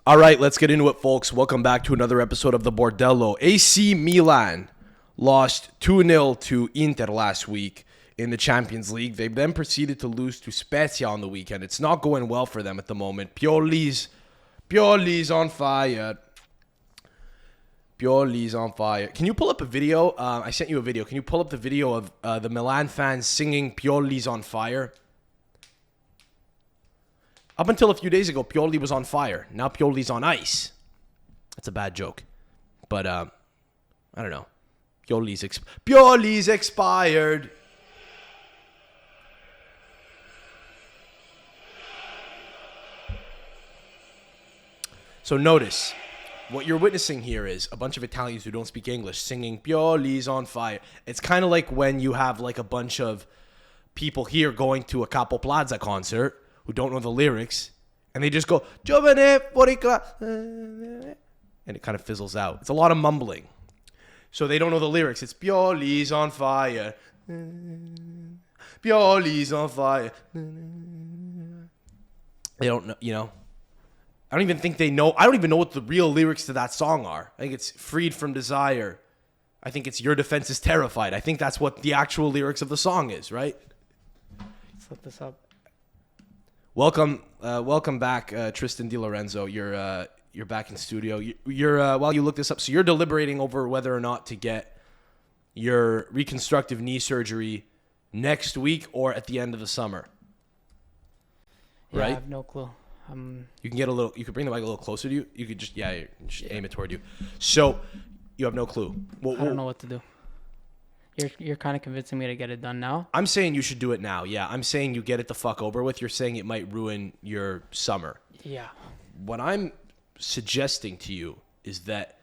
All right, let's get into it, folks. Welcome back to another episode of the Bordello. AC Milan lost 2-0 to Inter last week in the Champions League. They then proceeded to lose to Spezia on the weekend. It's not going well for them at the moment. Pioli's on fire. Pioli's on fire. Can you pull up a video? I sent you a video. Can you pull up the video of the Milan fans singing Pioli's on fire? Up until a few days ago, Pioli was on fire. Now Pioli's on ice. That's a bad joke. But, I don't know. Pioli's expired. So notice, what you're witnessing here is a bunch of Italians who don't speak English singing Pioli's on fire. It's kind of like when you have like a bunch of people here going to a Capo Plaza concert who don't know the lyrics, and they just go, Giovane fuori classe, and it kind of fizzles out. It's a lot of mumbling. So they don't know the lyrics. It's Pioli's on fire. Pioli's on fire. They don't know, you know. I don't even think they know. I don't even know what the real lyrics to that song are. I think it's Freed from Desire. I think it's Your Defense is Terrified. I think that's what the actual lyrics of the song is, right? Let's look this up. Welcome back, Tristan Di Lorenzo. You're back in studio. You're while you look this up, so you're deliberating over whether or not to get your reconstructive knee surgery next week or at the end of the summer. Yeah, right? I have no clue. You can get a little. You could bring the mic a little closer to you. You could just aim it toward you. So you have no clue. I don't know what to do. You're kind of convincing me to get it done now. I'm saying you should do it now. Yeah, I'm saying you get it the fuck over with. You're saying it might ruin your summer. Yeah. What I'm suggesting to you is that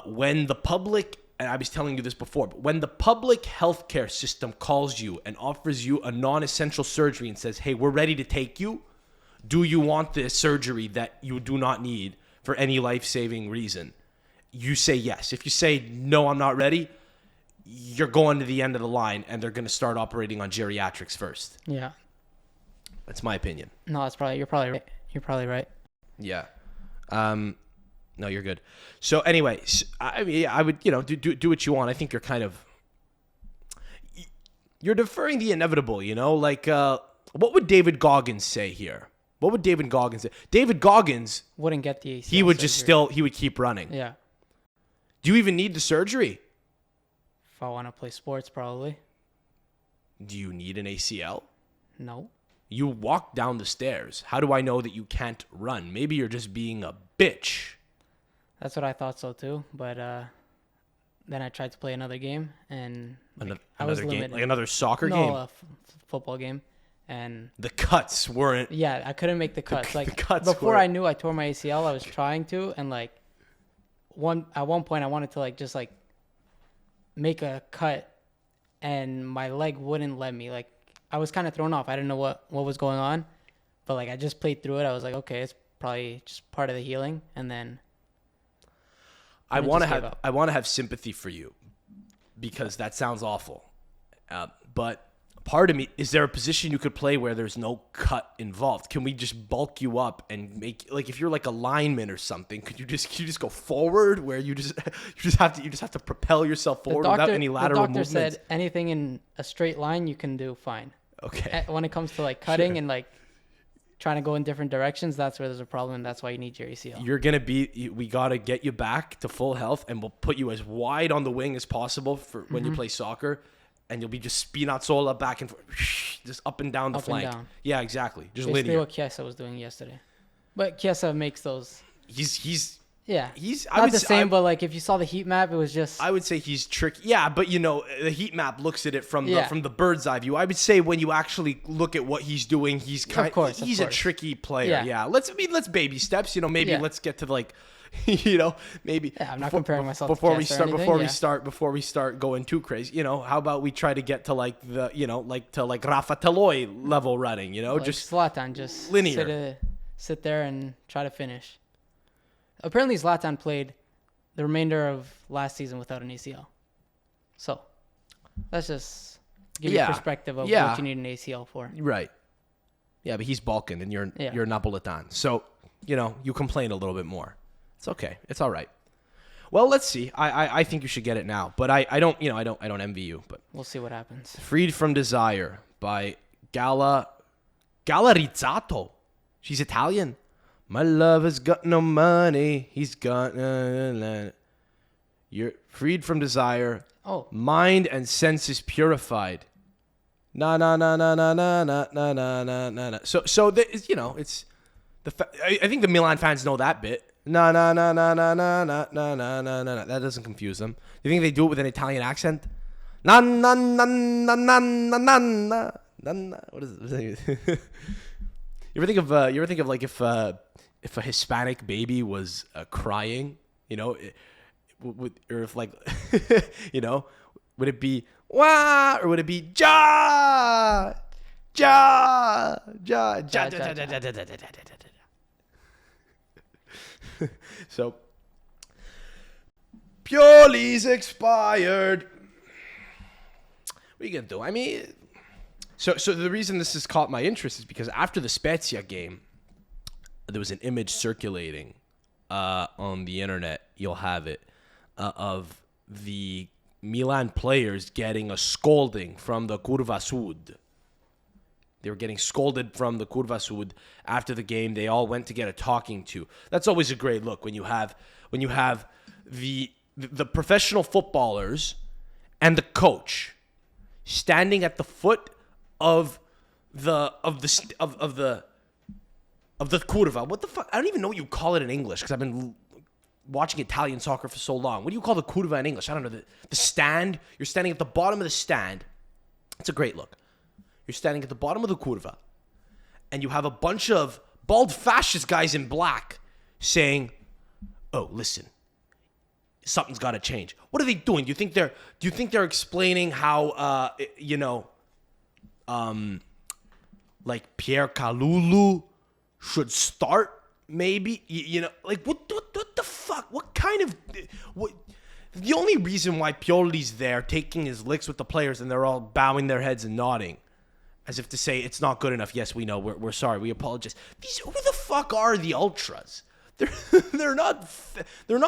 when the public, and I was telling you this before, but when the public healthcare system calls you and offers you a non-essential surgery and says, hey, we're ready to take you, do you want this surgery that you do not need for any life-saving reason? You say yes. If you say, no, I'm not ready, you're going to the end of the line, and they're going to start operating on geriatrics first. Yeah. That's my opinion. No, you're probably right. You're probably right. Yeah. No, you're good. So anyway, I mean, I would, do what you want. I think you're deferring the inevitable, like, what would David Goggins say here? What would David Goggins say? David Goggins wouldn't get the ACL he would surgery. he would keep running. Yeah. Do you even need the surgery? If I want to play sports, probably. Do you need an ACL? No. You walk down the stairs. How do I know that you can't run? Maybe you're just being a bitch. That's what I thought so too. But then I tried to play another game, and I was limited. Like another soccer no, game? No, football game. And the cuts weren't... Yeah, I couldn't make the cuts. The cuts before I knew I tore my ACL, I was trying to, and at one point I wanted to just make a cut, and my leg wouldn't let me. I was kind of thrown off. I didn't know what was going on, but I just played through it. I was like, okay, it's probably just part of the healing, and then I want to have sympathy for you, because that sounds awful. But part of me, is there a position you could play where there's no cut involved? Can we just bulk you up and make, if you're like a lineman or something, could you just go forward where you just have to propel yourself forward without any lateral movements? The doctor said anything in a straight line you can do fine. Okay. When it comes to cutting and trying to go in different directions, that's where there's a problem. That's why you need your ACL. We got to get you back to full health, and we'll put you as wide on the wing as possible for when you play soccer. And you'll be just spinazzola back and forth, just up and down the flank. Down. Yeah, exactly. Just basically linear. What Chiesa was doing yesterday. But Chiesa makes those. He's not the same, but if you saw the heat map, it was just. I would say he's tricky. Yeah, but the heat map looks at it from the bird's eye view. I would say when you actually look at what he's doing, he's a tricky player. Yeah. Let's baby steps. Maybe let's get to maybe. Yeah, I'm not comparing myself before to before we start going too crazy. How about we try to get to Rafa Toloi level running. Just Zlatan, just linear. Sit there and try to finish. Apparently, Zlatan played the remainder of last season without an ACL. So, let's just give you a perspective of what you need an ACL for. Right. Yeah, but he's Balkan and you're Napolitan. So, you complain a little bit more. It's okay. It's all right. Well, let's see. I think you should get it now, but I don't envy you. But We'll see what happens. Freed from Desire by Galarizzato. She's Italian. My lover's got no money. He's got You're freed from desire. Oh. Mind and senses purified. Na na na na na na na na na na na. So it's I think the Milan fans know that bit. Na na na na na na na na na na na. That doesn't confuse them. You think they do it with an Italian accent? Na na na na na na na na. What is it? You ever think of like if a Hispanic baby was crying, or if like, would it be wah or would it be ja ja ja ja ja ja ja ja. So Pioli's expired. What are you gonna do? I mean, so the reason this has caught my interest is because after the Spezia game, there was an image circulating on the internet. You'll have it of the Milan players getting a scolding from the Curva Sud. They were getting scolded from the Curva Sud after the game. They all went to get a talking to. That's always a great look when you have the professional footballers and the coach standing at the foot of the curva. What the fuck? I don't even know what you call it in English because I've been watching Italian soccer for so long. What do you call the curva in English? I don't know. The stand. You're standing at the bottom of the stand. It's a great look. You're standing at the bottom of the curva, and you have a bunch of bald fascist guys in black saying, "Oh, listen, something's got to change." What are they doing? Do you think they're explaining how like Pierre Kalulu should start? Maybe like what the fuck? What kind of what? The only reason why Pioli's there taking his licks with the players and they're all bowing their heads and nodding, as if to say it's not good enough. Yes, we know. We're sorry. We apologize. Who the fuck are the Ultras? They're not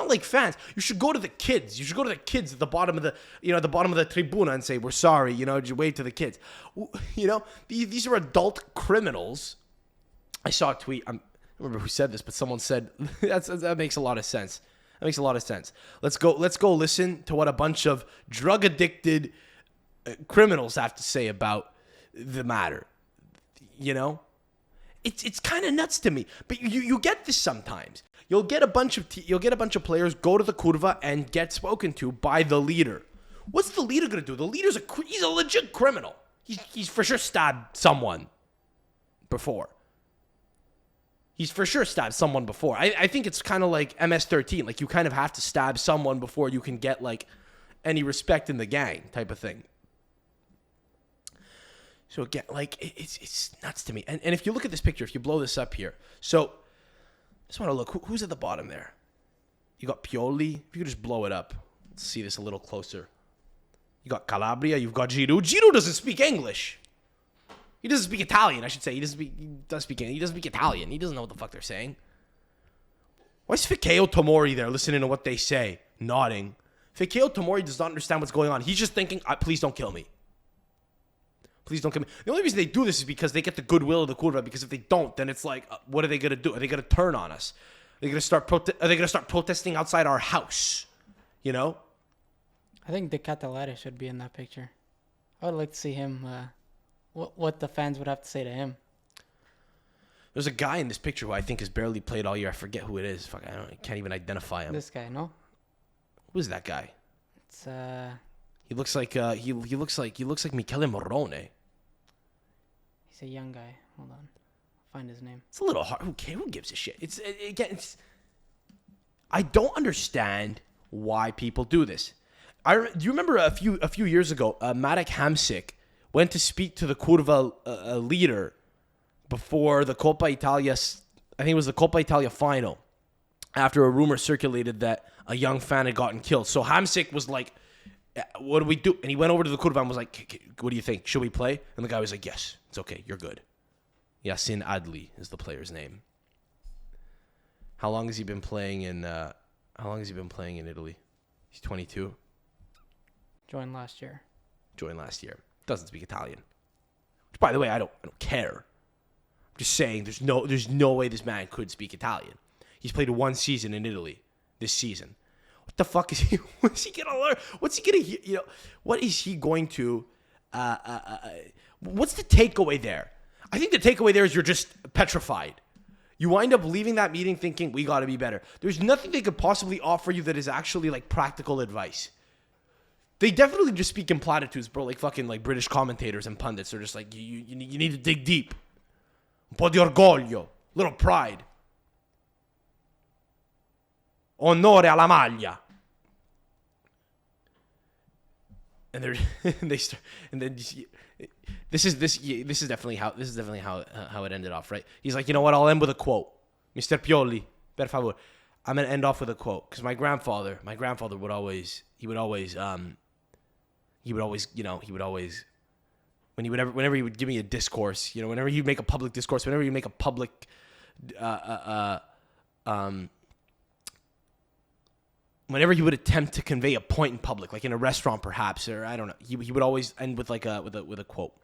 like fans. You should go to the kids. You should go to the kids at the bottom of the tribuna and say, "We're sorry." You wave to the kids. These are adult criminals. I saw a tweet. I don't remember who said this, but someone said that makes a lot of sense. That makes a lot of sense. Let's go listen to what a bunch of drug addicted criminals have to say about the matter. It's kind of nuts to me, but you get this sometimes. You'll get a bunch of players go to the curva and get spoken to by the leader. What's the leader gonna do? The leader's he's a legit criminal. He's for sure stabbed someone before. I think it's kind of like MS-13. Like you kind of have to stab someone before you can get like any respect in the gang type of thing. So again, like it's nuts to me. And if you look at this picture, if you blow this up here, so I just want to look who's at the bottom there. You got Pioli. If you could just blow it up, let's see this a little closer. You got Calabria. You've got Giroud. Giroud doesn't speak English. He doesn't speak Italian, I should say. He doesn't speak Italian. He doesn't know what the fuck they're saying. Why is Fikayo Tomori there listening to what they say, nodding? Fikayo Tomori does not understand what's going on. He's just thinking, please don't kill me. Please don't kill me. The only reason they do this is because they get the goodwill of the curva, because if they don't, then it's like, what are they going to do? Are they going to turn on us? Are they going to start protesting outside our house? I think De Catalare should be in that picture. I would like to see him... What the fans would have to say to him. There's a guy in this picture who I think has barely played all year. I forget who it is. Fuck, I can't even identify him. This guy, no? Who's that guy? It's He looks like he looks like Michele Morrone. He's a young guy. Hold on, I'll find his name. It's a little hard. Who gives a shit? I don't understand why people do this. Do you remember a few years ago, Marek Hamsik went to speak to the Curva leader before the Coppa Italia, I think it was the Coppa Italia final, after a rumor circulated that a young fan had gotten killed. So Hamsik was like, what do we do? And he went over to the Curva and was like, what do you think? Should we play? And the guy was like, yes, it's okay. You're good. Yasin Adli is the player's name. How long has he been playing in Italy? He's 22. Joined last year. Doesn't speak Italian. Which, by the way, I don't care. I'm just saying there's no way this man could speak Italian. He's played 1 season in Italy this season. What the fuck is he? What is he gonna learn? What's he gonna? What is he going to? What's the takeaway there? I think the takeaway there is you're just petrified. You wind up leaving that meeting thinking we got to be better. There's nothing they could possibly offer you that is actually like practical advice. They definitely just speak in platitudes, bro. Like fucking like British commentators and pundits are just like you need to dig deep. Un po' di orgoglio, little pride. Onore alla maglia. And then this is definitely how it ended off, right? He's like, you know what? I'll end with a quote, Mr. Pioli, per favor. I'm gonna end off with a quote because my grandfather would always whenever he would give me a discourse, whenever he'd make a public discourse, whenever you make a public whenever he would attempt to convey a point in public, like in a restaurant perhaps, or I don't know, he would always end with like with a quote.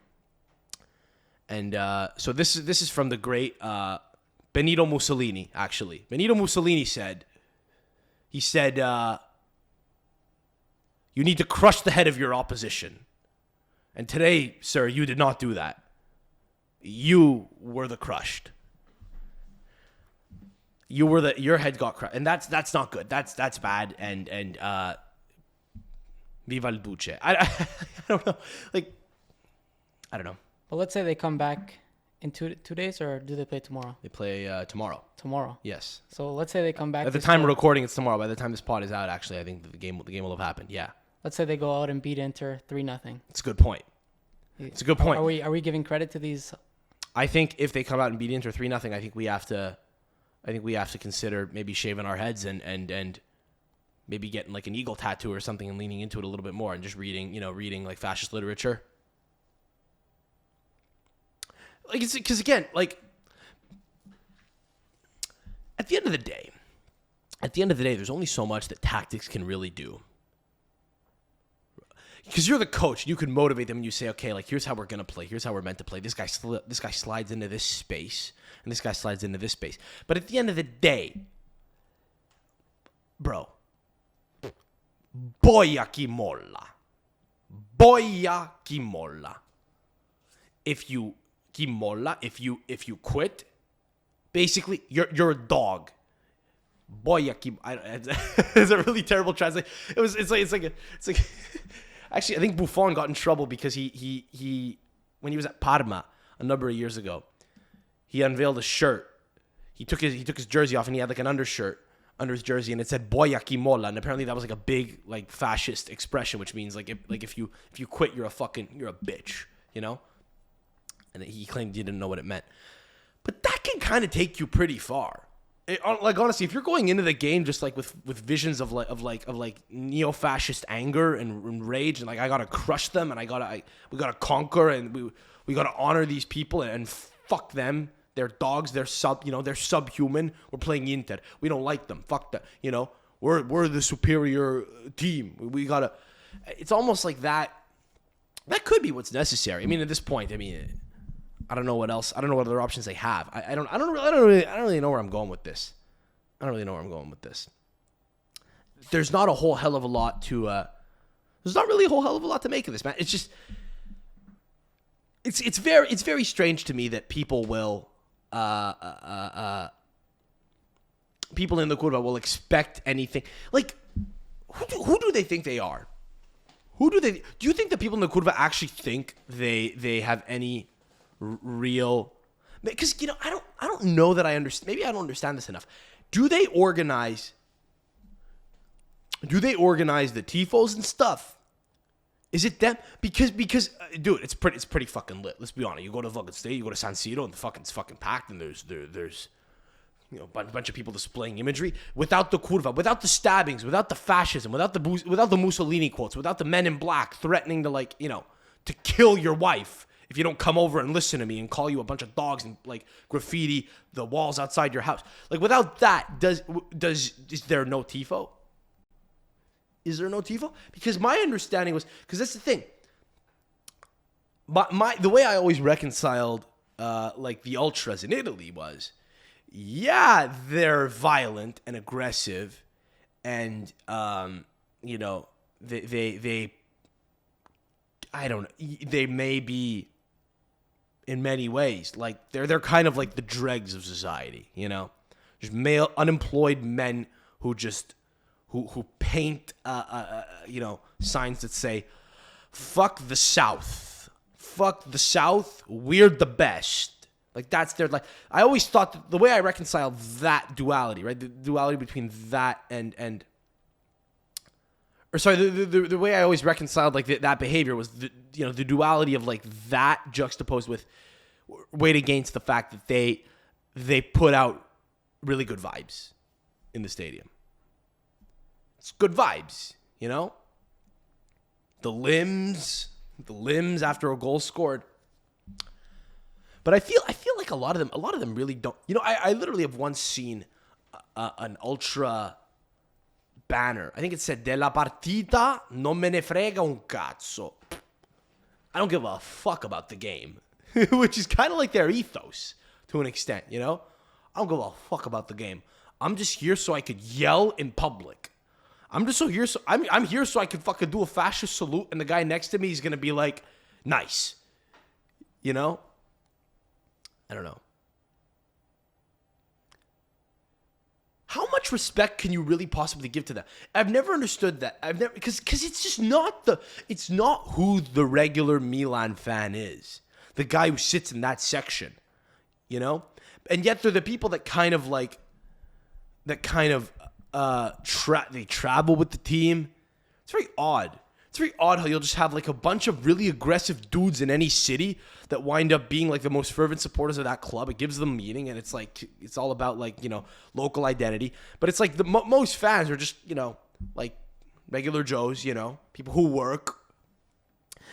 And so this is from the great Benito Mussolini. Actually, Benito Mussolini said, "You need to crush the head of your opposition." And today, sir, you did not do that. You were the crushed. Your head got crushed, and that's not good. That's bad. And viva il duce. I don't know. Like, I don't know. But let's say they come back in two days, or do they play tomorrow? They play tomorrow. Tomorrow. Yes. So let's say they come back. At the time we're recording, it's tomorrow. By the time this pod is out, actually, I think the game will have happened. Yeah. Let's say they go out and beat Inter 3-0. It's a good point. It's a good point. Are we giving credit to these? I think if they come out and beat Inter 3-0, I think we have to consider maybe shaving our heads and maybe getting like an eagle tattoo or something and leaning into it a little bit more and just reading like fascist literature. Like it's because again, like at the end of the day, there's only so much that tactics can really do. Because you're the coach, you can motivate them and you say, okay, like here's how we're gonna play, here's how we're meant to play. This guy slides into this space, and this guy slides into this space. But at the end of the day, bro, BOIA chi molla. BOIA chi molla. If you quit, basically you're a dog. BOIA chi. It's a really terrible translation. It's like. Actually, I think Buffon got in trouble because he when he was at Parma a number of years ago, he unveiled a shirt. He took his jersey off and he had like an undershirt under his jersey and it said "BOIA chi molla," and apparently that was like a big like fascist expression, which means like if you quit, you're a bitch, And he claimed he didn't know what it meant, but that can kind of take you pretty far. Like honestly, if you're going into the game just like with visions of neo-fascist anger and rage and like I gotta crush them and we gotta conquer and we gotta honor these people and fuck them, they're dogs, they're subhuman. We're playing Inter, we don't like them, fuck that, we're the superior team. We gotta. It's almost like that. That could be what's necessary. I mean, at this point, I don't know what else. I don't know what other options they have. I don't really know where I'm going with this. There's not a whole hell of a lot to. There's not really a whole hell of a lot to make of this, man. It's just. It's very strange to me that people will. People in the curva will expect anything. Like, who do they think they are? Do you think the people in the curva actually think they have any real? Because I don't know that I understand. Maybe I don't understand this enough. Do they organize the tifos and stuff? Is it them? Because dude, it's pretty fucking lit. Let's be honest. You go to the fucking state, you go to San Siro, and it's fucking packed, and there's a bunch of people displaying imagery without the curva, without the stabbings, without the fascism, without the Mussolini quotes, without the men in black threatening to to kill your wife if you don't come over and listen to me and call you a bunch of dogs and like graffiti the walls outside your house. Like without that, is there no tifo? Is there no tifo? Because my understanding was, because that's the thing. The way I always reconciled like the ultras in Italy was, yeah, they're violent and aggressive, and you know, they I don't know, they may be in many ways like they're kind of like the dregs of society, you know, just male unemployed men who just who paint you know, signs that say fuck the South, we're the best. Like that's their, like, I always thought that the way I reconciled that duality, right? The duality between that and or sorry, the way I always reconciled like that behavior was the, you know, the duality of like that juxtaposed with weighed against the fact that they put out really good vibes in the stadium. It's good vibes, you know? The limbs after a goal scored. But I feel like a lot of them really don't. You know, I literally have once seen an ultra banner. I think it said "Della partita non me ne frega un cazzo." I don't give a fuck about the game, which is kind of like their ethos to an extent. You know, I don't give a fuck about the game. I'm just here so I could yell in public. I'm here so I could fucking do a fascist salute, and the guy next to me is gonna be like, "Nice," you know. I don't know. How much respect can you really possibly give to that? I've never understood that. Because it's just not who the regular Milan fan is. The guy who sits in that section, you know? And yet they're the people that kind of they travel with the team. It's very odd. It's very odd how you'll just have like a bunch of really aggressive dudes in any city that wind up being like the most fervent supporters of that club. It gives them meaning, and it's like it's all about like, you know, local identity. But it's like the most fans are just, you know, like regular Joes, you know, people who work.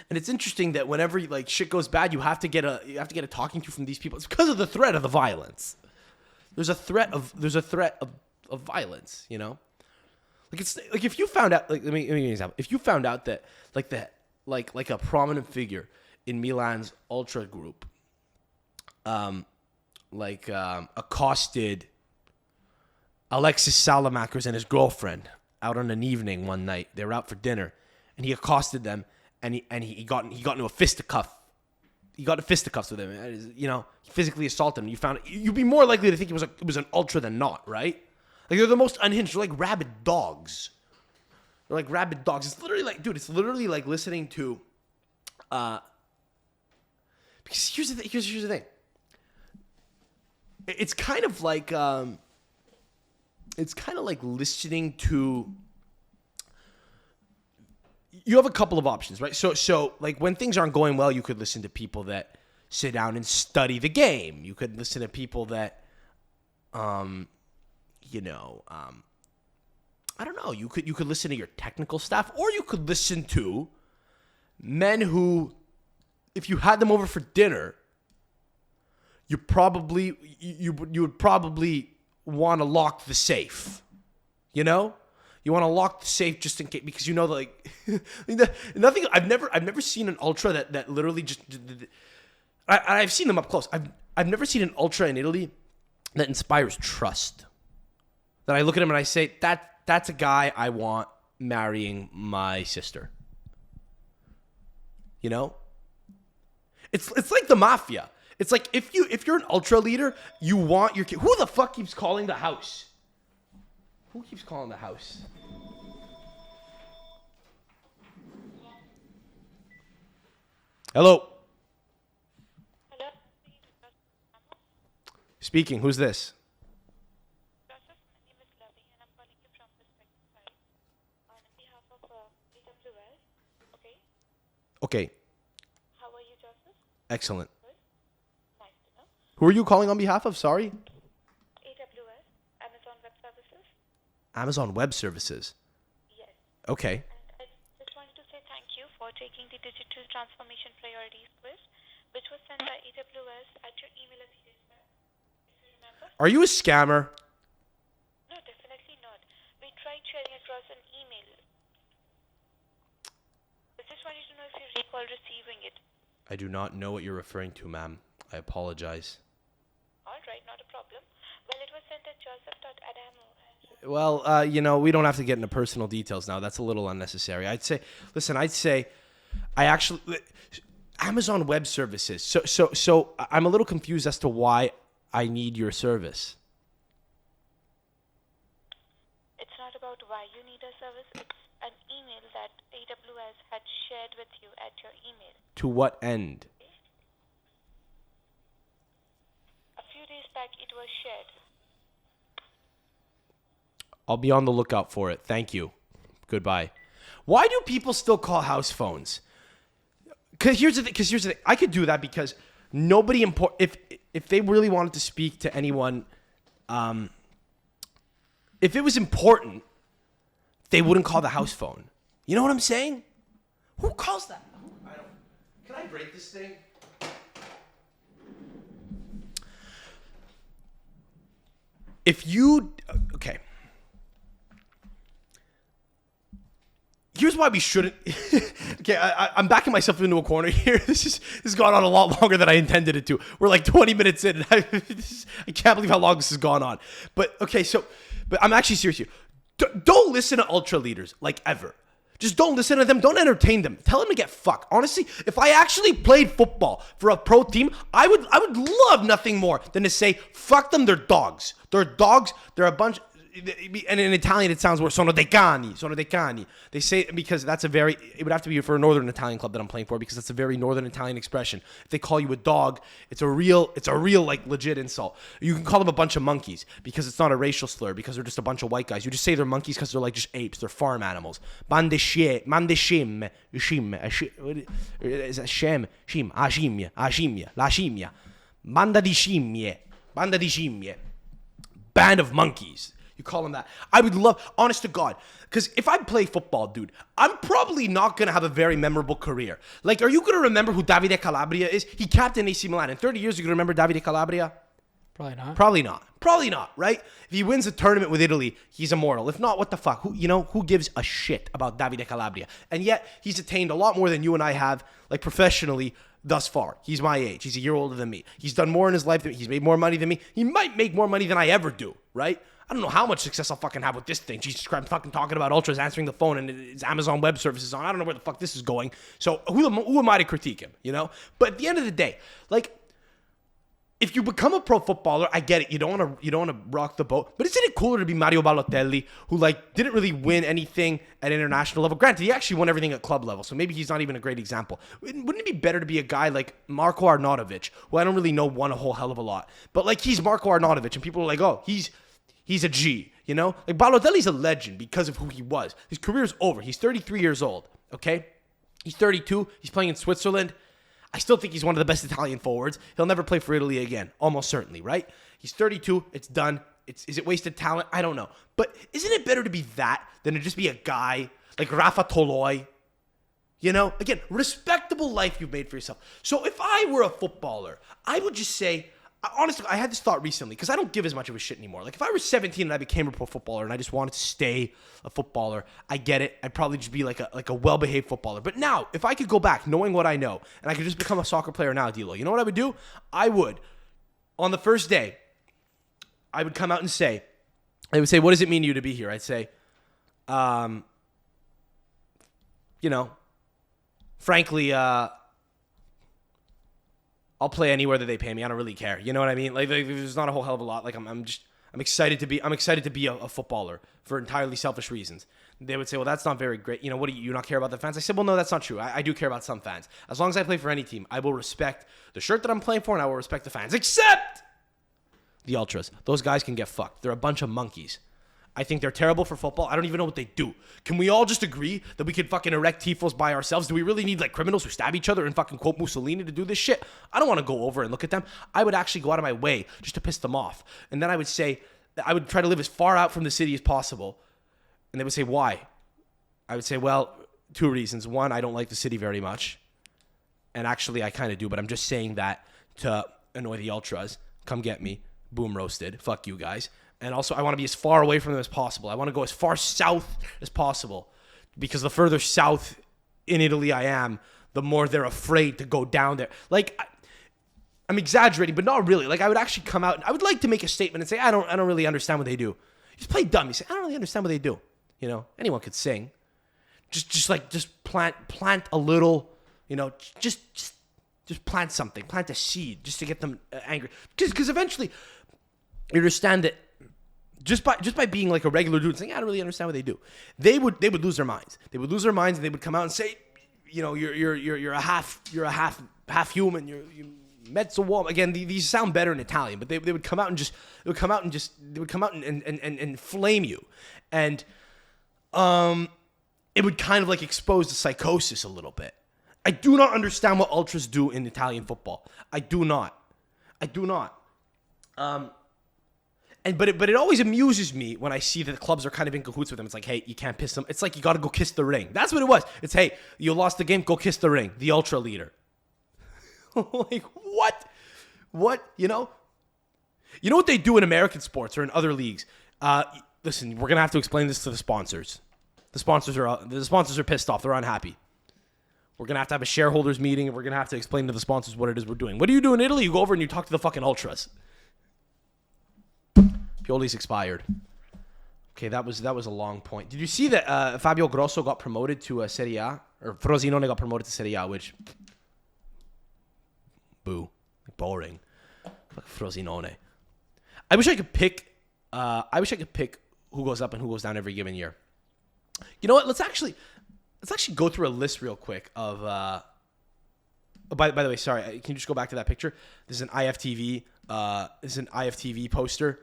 And it's interesting that whenever like shit goes bad, you have to get a talking to from these people. It's because of the threat of the violence. There's a threat of violence, you know. Like it's like if you found out, like let me give you an example. If you found out that like a prominent figure in Milan's ultra group, accosted Alexis Salamakers and his girlfriend out on an evening one night. They were out for dinner, and he accosted them, and he got into a fisticuff. He got into fisticuffs with him. You know, he physically assaulted him. You'd be more likely to think it was an ultra than not, right? Like, they're the most unhinged. They're like rabid dogs. It's literally like, dude, it's literally like listening to, because here's the thing. It's kind of like listening to, you have a couple of options, right? So like when things aren't going well, you could listen to people that sit down and study the game. You could listen to people that, you know, I don't know. You could listen to your technical staff, or you could listen to men who, if you had them over for dinner, you would probably want to lock the safe. You know, you want to lock the safe just in case, because you know, like nothing. I've never seen an ultra that literally just. I've seen them up close. I've never seen an ultra in Italy that inspires trust. That I look at him and I say, that's a guy I want marrying my sister. You know? It's like the mafia. It's like if you're an ultra leader, you want your kid. Who the fuck keeps calling the house? Who keeps calling the house? Hello. Hello. Speaking. Who's this? Okay. How are you, Joseph? Excellent. Good. Nice to know. Who are you calling on behalf of? Sorry? AWS, Amazon Web Services? Amazon Web Services. Yes. Okay. And I just wanted to say thank you for taking the digital transformation priorities quiz which was sent by AWS at your email a few days back. If you remember? Are you a scammer? No, definitely not. We tried sharing across an email. I just wanted to know if you recall receiving it. I do not know what you're referring to, ma'am. I apologize. All right, not a problem. Well, it was sent at joseph.adamo. Well, you know, we don't have to get into personal details now. That's a little unnecessary. I'd say I actually Amazon Web Services. So I'm a little confused as to why I need your service. It's not about why you need a service. It's an email that AWS had shared with you at your email. To what end? A few days back, it was shared. I'll be on the lookout for it. Thank you. Goodbye. Why do people still call house phones? Because here's the thing. I could do that because nobody if they really wanted to speak to anyone, if it was important, they wouldn't call the house phone. You know what I'm saying? Who calls that? Can I break this thing? Okay. Here's why we shouldn't. Okay, I'm backing myself into a corner here. This has gone on a lot longer than I intended it to. We're like 20 minutes in, and I can't believe how long this has gone on. But okay, but I'm actually serious here. Don't listen to ultra leaders, like, ever. Just don't listen to them. Don't entertain them. Tell them to get fucked. Honestly, if I actually played football for a pro team, I would love nothing more than to say, fuck them, they're dogs. They're dogs. They're a bunch. And in Italian, it sounds worse. Sono dei cani. They say it because it would have to be for a northern Italian club that I'm playing for because that's a very northern Italian expression. If they call you a dog, it's a real like legit insult. You can call them a bunch of monkeys because it's not a racial slur because they're just a bunch of white guys. You just say they're monkeys because they're like just apes. They're farm animals. Bande shim, la scimmia. Banda di scimmie. Band of monkeys. You call them that. I would love, honest to God, because if I play football, dude, I'm probably not going to have a very memorable career. Like, are you going to remember who Davide Calabria is? He captained AC Milan. In 30 years, you're going to remember Davide Calabria? Probably not. Probably not, right? If he wins a tournament with Italy, he's immortal. If not, what the fuck? Who gives a shit about Davide Calabria? And yet, he's attained a lot more than you and I have, like, professionally, thus far. He's my age. He's a year older than me. He's done more in his life than me. He's made more money than me. He might make more money than I ever do, right? I don't know how much success I'll fucking have with this thing. Jesus Christ, I'm fucking talking about Ultras answering the phone and it's Amazon Web Services on. I don't know where the fuck this is going. So who am I to critique him, you know? But at the end of the day, like, if you become a pro footballer, I get it. You don't want to rock the boat. But isn't it cooler to be Mario Balotelli, who like didn't really win anything at international level? Granted, he actually won everything at club level, so maybe he's not even a great example. Wouldn't it be better to be a guy like Marco Arnautovic, who I don't really know won a whole hell of a lot, but like he's Marco Arnautovic, and people are like, oh, he's a G, you know? Like Balotelli's a legend because of who he was. His career's over. He's 33 years old. Okay, he's 32. He's playing in Switzerland. I still think he's one of the best Italian forwards. He'll never play for Italy again, almost certainly, right? He's 32. It's done. Is it wasted talent? I don't know. But isn't it better to be that than to just be a guy like Rafa Toloi? You know, again, respectable life you've made for yourself. So if I were a footballer, I would just say, honestly, I had this thought recently because I don't give as much of a shit anymore. Like if I was 17 and I became a pro footballer and I just wanted to stay a footballer, I get it. I'd probably just be like a well-behaved footballer. But now, if I could go back knowing what I know and I could just become a soccer player now, Dilo, you know what I would do? I would, on the first day, I would come out and say, what does it mean to you to be here? I'd say, frankly, I'll play anywhere that they pay me. I don't really care. You know what I mean? Like there's not a whole hell of a lot. Like I'm excited to be a footballer for entirely selfish reasons. They would say, well, that's not very great. You know, what do you not care about the fans? I said, well, no, that's not true. I do care about some fans. As long as I play for any team, I will respect the shirt that I'm playing for and I will respect the fans, except the Ultras. Those guys can get fucked. They're a bunch of monkeys. I think they're terrible for football. I don't even know what they do. Can we all just agree that we could fucking erect tifos by ourselves? Do we really need like criminals who stab each other and fucking quote Mussolini to do this shit? I don't want to go over and look at them. I would actually go out of my way just to piss them off. And then I would say, I would try to live as far out from the city as possible. And they would say, why? I would say, well, two reasons. One, I don't like the city very much. And actually, I kind of do, but I'm just saying that to annoy the Ultras. Come get me. Boom roasted. Fuck you guys. And also, I want to be as far away from them as possible. I want to go as far south as possible. Because the further south in Italy I am, the more they're afraid to go down there. Like, I'm exaggerating, but not really. Like, I would actually come out, and I would like to make a statement and say, I don't really understand what they do. You just play dumb. You say, I don't really understand what they do. You know, anyone could sing. Just plant a little, you know, just plant something, plant a seed, just to get them angry. Because eventually, you understand that just by being like a regular dude, saying I don't really understand what they do, they would lose their minds. They would lose their minds, and they would come out and say, you know, you're a half human, you're mezzo uomo. Again, these sound better in Italian, but they would come out and flame you, and it would kind of like expose the psychosis a little bit. I do not understand what Ultras do in Italian football. I do not. But it always amuses me when I see that the clubs are kind of in cahoots with them. It's like, hey, you can't piss them. It's like you got to go kiss the ring. That's what it was. It's, hey, you lost the game, go kiss the ring. The Ultra leader. Like, what? What? You know what they do in American sports or in other leagues? Listen, we're gonna have to explain this to the sponsors. The sponsors are pissed off. They're unhappy. We're gonna have to have a shareholders meeting, and we're gonna have to explain to the sponsors what it is we're doing. What do you do in Italy? You go over and you talk to the fucking Ultras. Pioli's expired. Okay, that was a long point. Did you see that Fabio Grosso got promoted to Serie A? Or Frosinone got promoted to Serie A, which... Boo. Boring. Fuck Frosinone. I wish I could pick who goes up and who goes down every given year. You know what? Let's actually go through a list real quick of... by the way, sorry. Can you just go back to that picture? This is an IFTV. Poster.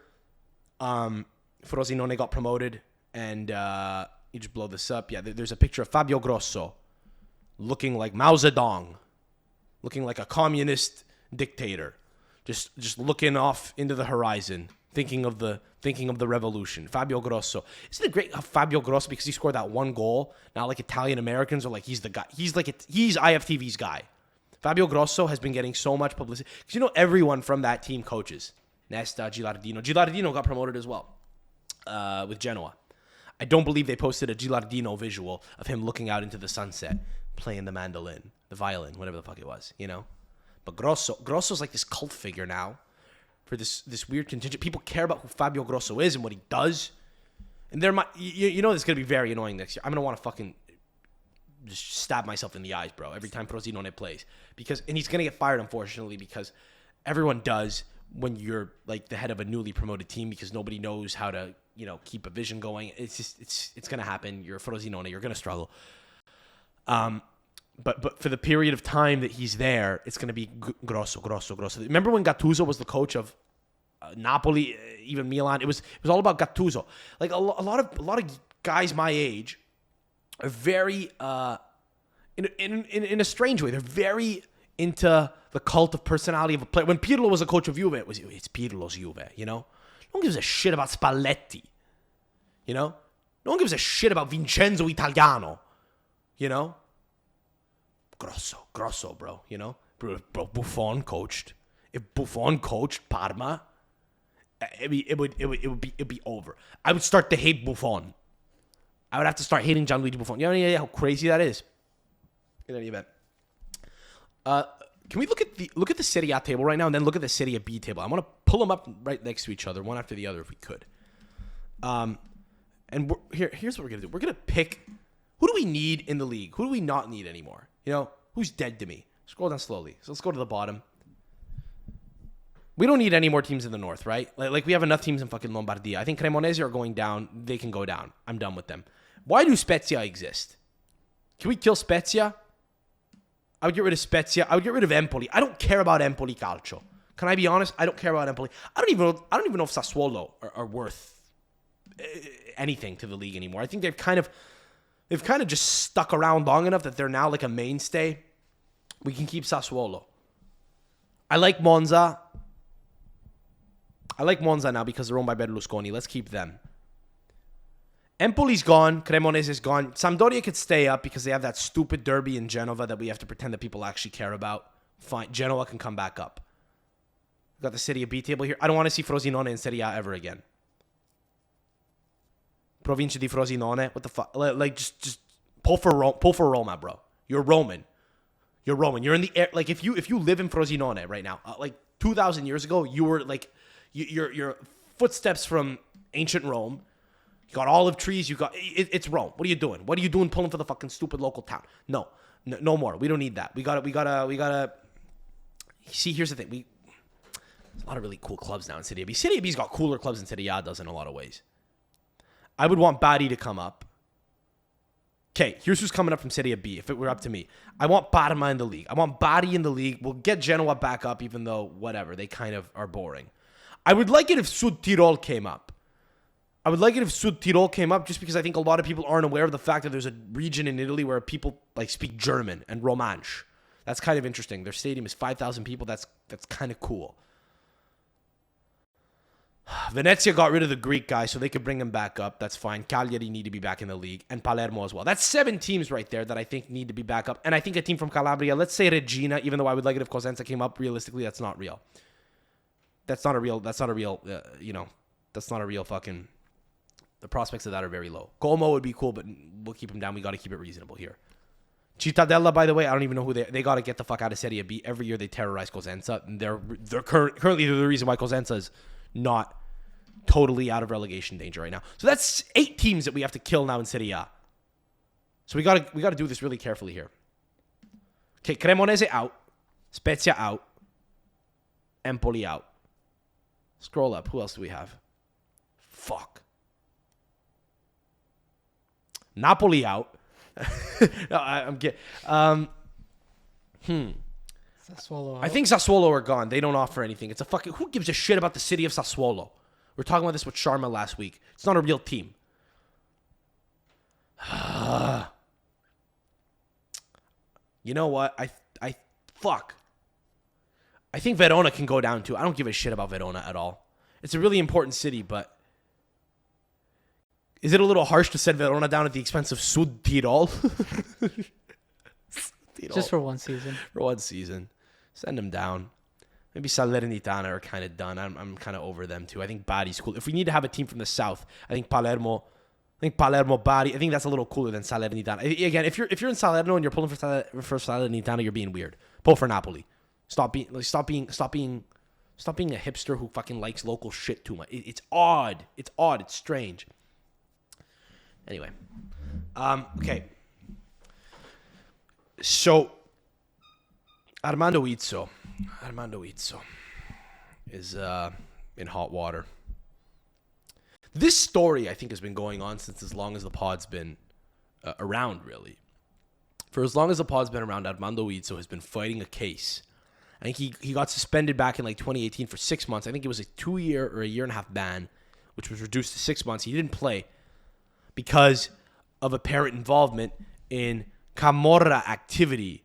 Frosinone got promoted, and you just blow this up. Yeah, there's a picture of Fabio Grosso looking like Mao Zedong, looking like a communist dictator, just looking off into the horizon, thinking of the revolution. Fabio Grosso. Isn't it great how Fabio Grosso, because he scored that one goal, not like Italian Americans are like he's the guy. He's IFTV's guy. Fabio Grosso has been getting so much publicity because you know everyone from that team coaches. Nesta, Gilardino. Gilardino got promoted as well with Genoa. I don't believe they posted a Gilardino visual of him looking out into the sunset, playing the mandolin, the violin, whatever the fuck it was, you know? But Grosso's like this cult figure now for this weird contingent. People care about who Fabio Grosso is and what he does. And you know this is going to be very annoying next year. I'm going to want to fucking just stab myself in the eyes, bro, every time Frosinone plays. And he's going to get fired, unfortunately, because everyone does when you're like the head of a newly promoted team because nobody knows how to, you know, keep a vision going. It's going to happen. You're Frosinone. You're going to struggle. But for the period of time that he's there, it's going to be Grosso. Remember when Gattuso was the coach of Napoli, even Milan? It was all about Gattuso. Like a lot of guys my age are very in a strange way. They're very into the cult of personality of a player. When Pirlo was a coach of Juve, it's Pirlo's Juve, you know? No one gives a shit about Spalletti, you know? No one gives a shit about Vincenzo Italiano, you know? Grosso, bro, you know? Bro, Buffon coached. If Buffon coached Parma, it would be over. I would start to hate Buffon. I would have to start hating Gianluigi Buffon. You know any idea how crazy that is? In any event. Can we look at the Serie A table right now and then look at the Serie B table? I want to pull them up right next to each other, one after the other, if we could. And here's what we're gonna do. We're gonna pick who do we need in the league, who do we not need anymore. You know, who's dead to me? Scroll down slowly. So let's go to the bottom. We don't need any more teams in the north, right? Like we have enough teams in fucking Lombardia. I think Cremonese are going down. They can go down. I'm done with them. Why do Spezia exist? Can we kill Spezia? I would get rid of Spezia. I would get rid of Empoli. I don't care about Empoli Calcio. Can I be honest? I don't care about Empoli. I don't even know if Sassuolo are worth anything to the league anymore. I think they've kind of just stuck around long enough that they're now like a mainstay. We can keep Sassuolo. I like Monza. Now because they're owned by Berlusconi. Let's keep them. Empoli's gone. Cremonese's gone. Sampdoria could stay up because they have that stupid derby in Genova that we have to pretend that people actually care about. Fine. Genoa can come back up. We've got the Serie B table here. I don't want to see Frosinone in Serie A ever again. Provincia di Frosinone. What the fuck? Like, just pull for Roma, bro. You're Roman. You're Roman. You're in the air. Like, if you live in Frosinone right now, like 2,000 years ago, you were like, your footsteps from ancient Rome. You got olive trees. You got it's Rome. What are you doing? What are you doing pulling for the fucking stupid local town? No more. We don't need that. We gotta. See, here's the thing. There's a lot of really cool clubs now in Serie B. Serie B's got cooler clubs than Serie A does in a lot of ways. I would want Bari to come up. Okay, here's who's coming up from Serie B. If it were up to me, I want Parma in the league. I want Bari in the league. We'll get Genoa back up, even though whatever they kind of are boring. I would like it if Sud Tirol came up. Just because I think a lot of people aren't aware of the fact that there's a region in Italy where people like speak German and Romansh. That's kind of interesting. Their stadium is 5,000 people. That's kind of cool. Venezia got rid of the Greek guy, so they could bring him back up. That's fine. Cagliari need to be back in the league. And Palermo as well. That's 7 teams right there that I think need to be back up. And I think a team from Calabria, let's say Regina, even though I would like it if Cosenza came up, realistically, that's not real. That's not a real fucking... The prospects of that are very low. Como would be cool, but we'll keep him down. We got to keep it reasonable here. Cittadella, by the way, I don't even know who they got to get the fuck out of Serie B. Every year they terrorize Cosenza. And they're currently the reason why Cosenza is not totally out of relegation danger right now. So that's 8 teams that we have to kill now in Serie A. So we got to do this really carefully here. Okay, Cremonese out, Spezia out, Empoli out. Scroll up. Who else do we have? Fuck. Napoli out. No, I'm kidding. Sassuolo out. I think Sassuolo are gone. They don't offer anything. It's a fucking... Who gives a shit about the city of Sassuolo? We were talking about this with Sharma last week. It's not a real team. You know what? Fuck. I think Verona can go down too. I don't give a shit about Verona at all. It's a really important city, but... Is it a little harsh to set Verona down at the expense of Sud Tirol? Just for one season. For one season. Send them down. Maybe Salernitana are kind of done. I'm kind of over them too. I think Bari's cool. If we need to have a team from the south, I think Palermo, Bari. I think that's a little cooler than Salernitana. Again, if you're in Salerno and you're pulling for Salernitana, you're being weird. Pull for Napoli. Stop being a hipster who fucking likes local shit too much. It's odd. It's strange. Anyway, okay. So, Armando Izzo is in hot water. This story, I think, has been going on since as long as the pod's been around, really. For as long as the pod's been around, Armando Izzo has been fighting a case. I think he got suspended back in like 2018 for 6 months. I think it was a 2-year or a 1.5 ban, which was reduced to 6 months. He didn't play because of apparent involvement in Camorra activity.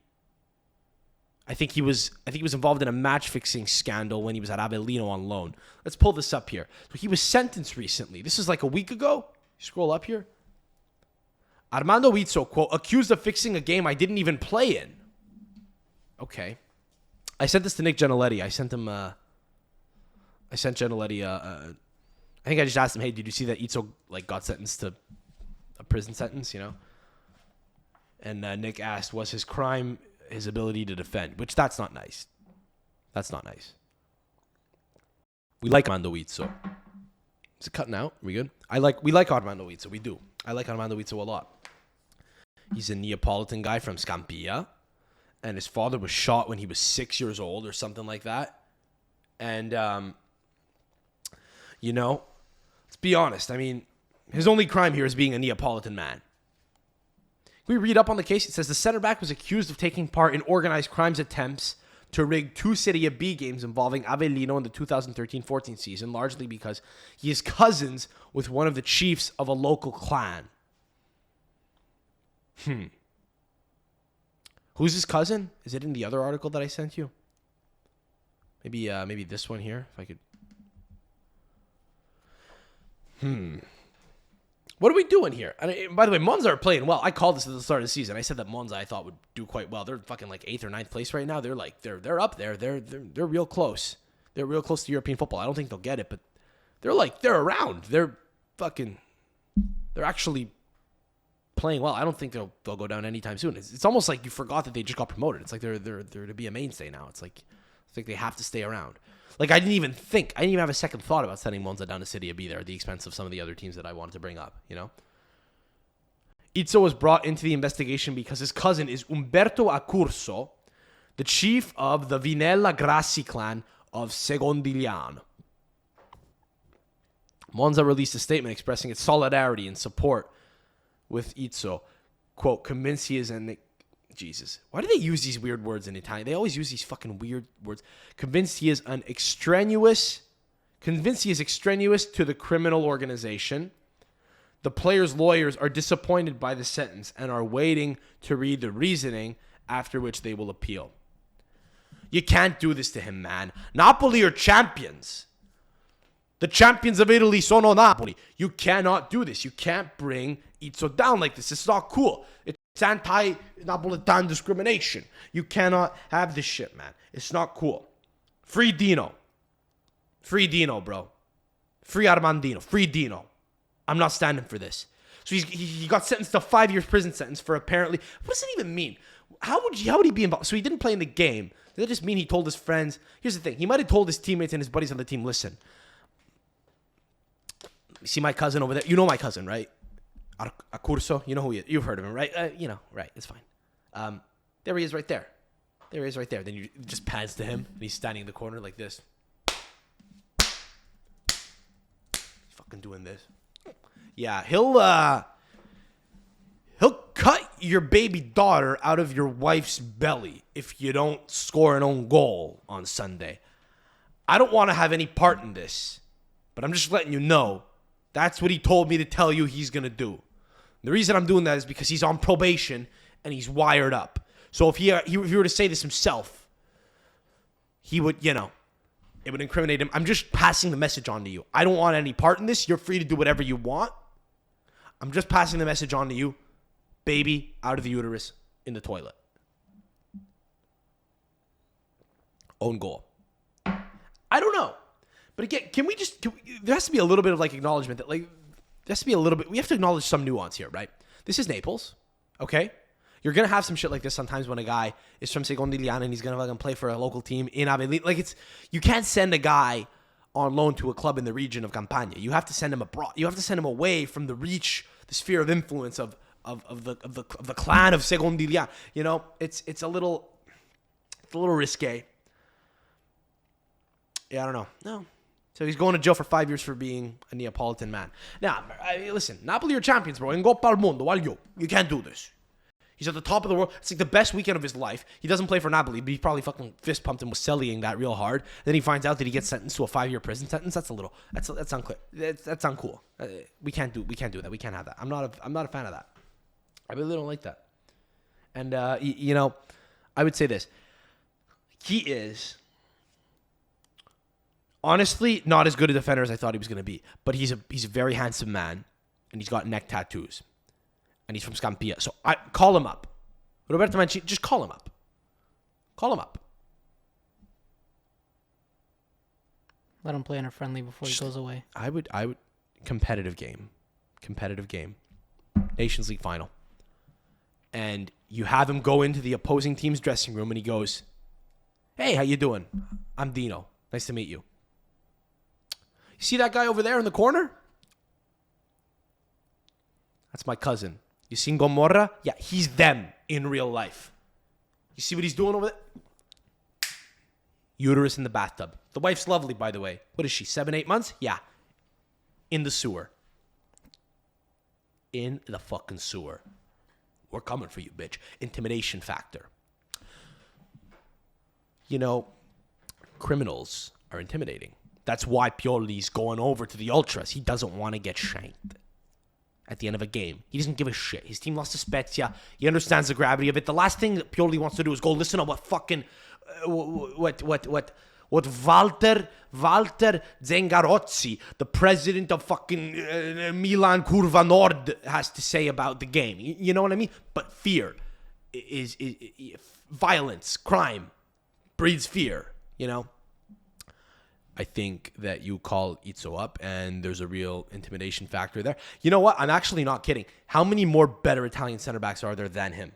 I think he was involved in a match-fixing scandal when he was at Avellino on loan. Let's pull this up here. So he was sentenced recently. This is like a week ago. Scroll up here. Armando Izzo, quote, accused of fixing a game I didn't even play in. Okay. I sent this to Nick Giannoletti. I sent Giannoletti, I think I just asked him, hey, did you see that Izzo got sentenced to a prison sentence, And Nick asked, was his crime his ability to defend? Which, that's not nice. That's not nice. We like Armando Izzo. Is it cutting out? Are we good? We like Armando Izzo. We do. I like Armando Izzo a lot. He's a Neapolitan guy from Scampia. And his father was shot when he was 6 years old or something like that. And, let's be honest. I mean, his only crime here is being a Neapolitan man. We read up on the case. It says the center back was accused of taking part in organized crimes attempts to rig 2 Serie B games involving Avellino in the 2013-14 season, largely because he is cousins with one of the chiefs of a local clan. Who's his cousin? Is it in the other article that I sent you? Maybe this one here, if I could. What are we doing here? By the way, Monza are playing well. I called this at the start of the season. I said that Monza I thought would do quite well. They're fucking like 8th or 9th place right now. They're like they're up there. They're real close. They're real close to European football. I don't think they'll get it, but they're around. They're actually playing well. I don't think they'll go down anytime soon. It's almost like you forgot that they just got promoted. It's like they're to be a mainstay now. It's like they have to stay around. Like, I didn't even have a second thought about sending Monza down to Serie B there at the expense of some of the other teams that I wanted to bring up, you know? Izzo was brought into the investigation because his cousin is Umberto Accurso, the chief of the Vinella Grassi clan of Secondigliano. Monza released a statement expressing its solidarity and support with Izzo. Quote, convinced he is an... Jesus. Why do they use these weird words in Italian? They always use these fucking weird words. Convinced he is extraneous to the criminal organization. The players' lawyers are disappointed by the sentence and are waiting to read the reasoning, after which they will appeal. You can't do this to him, man. Napoli are champions. The champions of Italy sono Napoli. You cannot do this. You can't bring Izzo down like this. It's not cool. It's anti-Napolitan discrimination. You cannot have this shit, man. It's not cool. Free Dino. Free Dino, bro. Free Armandino. Free Dino. I'm not standing for this. So he got sentenced to 5 years prison sentence for apparently... What does it even mean? How would he be involved? So he didn't play in the game. Does that just mean he told his friends... Here's the thing. He might have told his teammates and his buddies on the team, listen, you see my cousin over there? You know my cousin, right? Accurso, you know who he is. You've heard of him, right? Right. It's fine. There he is right there. Then you just pans to him, and he's standing in the corner like this. Fucking doing this. Yeah, he'll cut your baby daughter out of your wife's belly if you don't score an own goal on Sunday. I don't want to have any part in this, but I'm just letting you know that's what he told me to tell you he's going to do. The reason I'm doing that is because he's on probation and he's wired up. So if he were to say this himself, he would, it would incriminate him. I'm just passing the message on to you. I don't want any part in this. You're free to do whatever you want. I'm just passing the message on to you. Baby out of the uterus in the toilet. Own goal. I don't know. But again, there has to be a little bit of like acknowledgement that like, there has to be a little bit, we have to acknowledge some nuance here, right? This is Naples, okay? You're going to have some shit like this sometimes when a guy is from Secondigliano and he's going to fucking play for a local team in Avellino. Like you can't send a guy on loan to a club in the region of Campania. You have to send him abroad. You have to send him away from the reach, the sphere of influence of the clan of Secondigliano. It's a little risque. Yeah, I don't know. No. So he's going to jail for 5 years for being a Neapolitan man. Now, listen, Napoli are champions, bro. In Coppa al Mondo, you can't do this. He's at the top of the world. It's like the best weekend of his life. He doesn't play for Napoli, but he probably fucking fist pumped and was selling that real hard. Then he finds out that he gets sentenced to a 5-year prison sentence. That's unclear. That's uncool. We can't do that. We can't have that. I'm not a fan of that. I really don't like that. And I would say this. He is honestly not as good a defender as I thought he was going to be, but he's a very handsome man, and he's got neck tattoos, and he's from Scampia. So I call him up, Roberto Mancini. Just call him up. Call him up. Let him play in a friendly before he goes away. I would competitive game, Nations League final, and you have him go into the opposing team's dressing room, and he goes, "Hey, how you doing? I'm Dino. Nice to meet you. You see that guy over there in the corner? That's my cousin. You seen Gomorra? Yeah, he's them in real life. You see what he's doing over there? Uterus in the bathtub. The wife's lovely, by the way. What is she, 7-8 months? Yeah. In the sewer. In the fucking sewer. We're coming for you, bitch. Intimidation factor. Criminals are intimidating. That's why Pioli's going over to the Ultras. He doesn't want to get shanked at the end of a game. He doesn't give a shit. His team lost to Spezia. He understands the gravity of it. The last thing that Pioli wants to do is go listen to what what Walter Zengarozzi, the president of fucking Milan Curva Nord, has to say about the game. You know what I mean? But fear is violence, crime breeds fear, you know? I think that you call Izzo up and there's a real intimidation factor there. You know what? I'm actually not kidding. How many more better Italian center backs are there than him?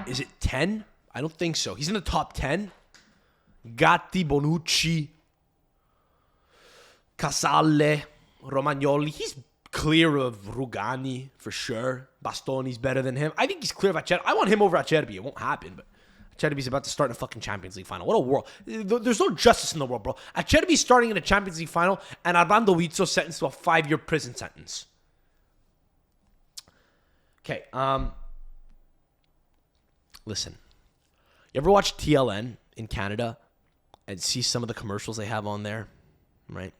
Is it 10? I don't think so. He's in the top 10. Gatti, Bonucci, Casale, Romagnoli. He's clear of Rugani for sure. Bastoni's better than him. I think he's clear of Acerbi. I want him over Acerbi. It won't happen, but Acerbi's about to start in a fucking Champions League final. What a world. There's no justice in the world, bro. Acerbi's starting in a Champions League final, and Armando Izzo sentenced to a 5-year prison sentence. Okay, listen. You ever watch TLN in Canada and see some of the commercials they have on there? Right?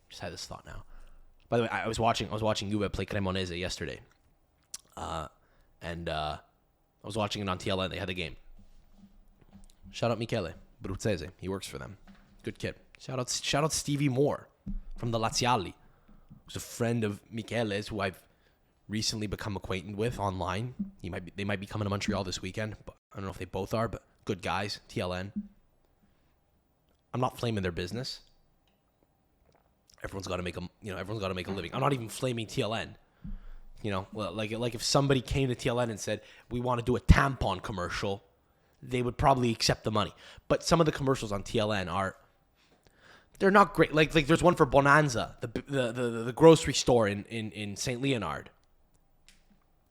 Just had this thought now. By the way, I was watching Juve play Cremonese yesterday. And I was watching it on TLN. They had the game. Shout out Michele Bruzzese. He works for them. Good kid. Shout out Stevie Moore from the Laziali, who's a friend of Michele's, who I've recently become acquainted with online. They might be coming to Montreal this weekend, but I don't know if they both are, but good guys. TLN. I'm not flaming their business. Everyone's got to make a living. I'm not even flaming TLN. You know, like if somebody came to TLN and said, we want to do a tampon commercial, they would probably accept the money. But some of the commercials on TLN they're not great. Like there's one for Bonanza, the grocery store in St. Leonard.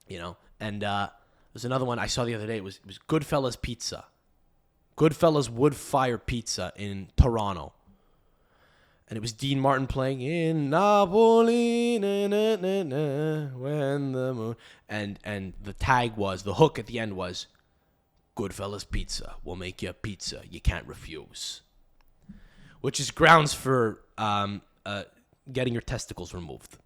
You know, and there's another one I saw the other day. It was Goodfellas Pizza. Goodfellas Wood Fire Pizza in Toronto. And it was Dean Martin playing in Napoli, na, na, na, na, when the moon. And the tag was, the hook at the end was, Goodfellas Pizza will make you a pizza you can't refuse. Which is grounds for getting your testicles removed.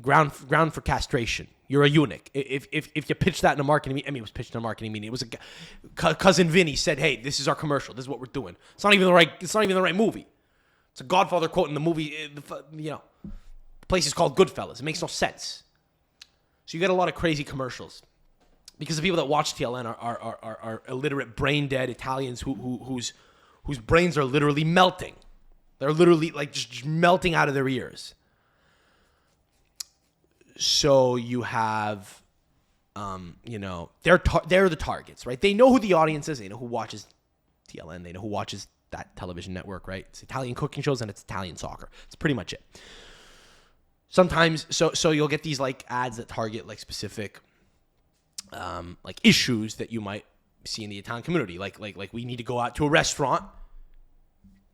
Ground for castration. You're a eunuch. If you pitch that in a marketing meeting, I mean, it was pitched in a marketing meeting. It was cousin Vinny said, "Hey, this is our commercial. This is what we're doing." It's not even the right movie. It's a Godfather quote in the movie. You know, the place is called Goodfellas. It makes no sense. So you get a lot of crazy commercials because the people that watch TLN are illiterate, brain dead Italians whose brains are literally melting. They're literally like just melting out of their ears. So you have, you know, they're the targets, right? They know who the audience is. They know who watches TLN. They know who watches that television network, right? It's Italian cooking shows and it's Italian soccer. It's pretty much it. Sometimes, so you'll get these like ads that target like specific, like issues that you might see in the Italian community. Like we need to go out to a restaurant,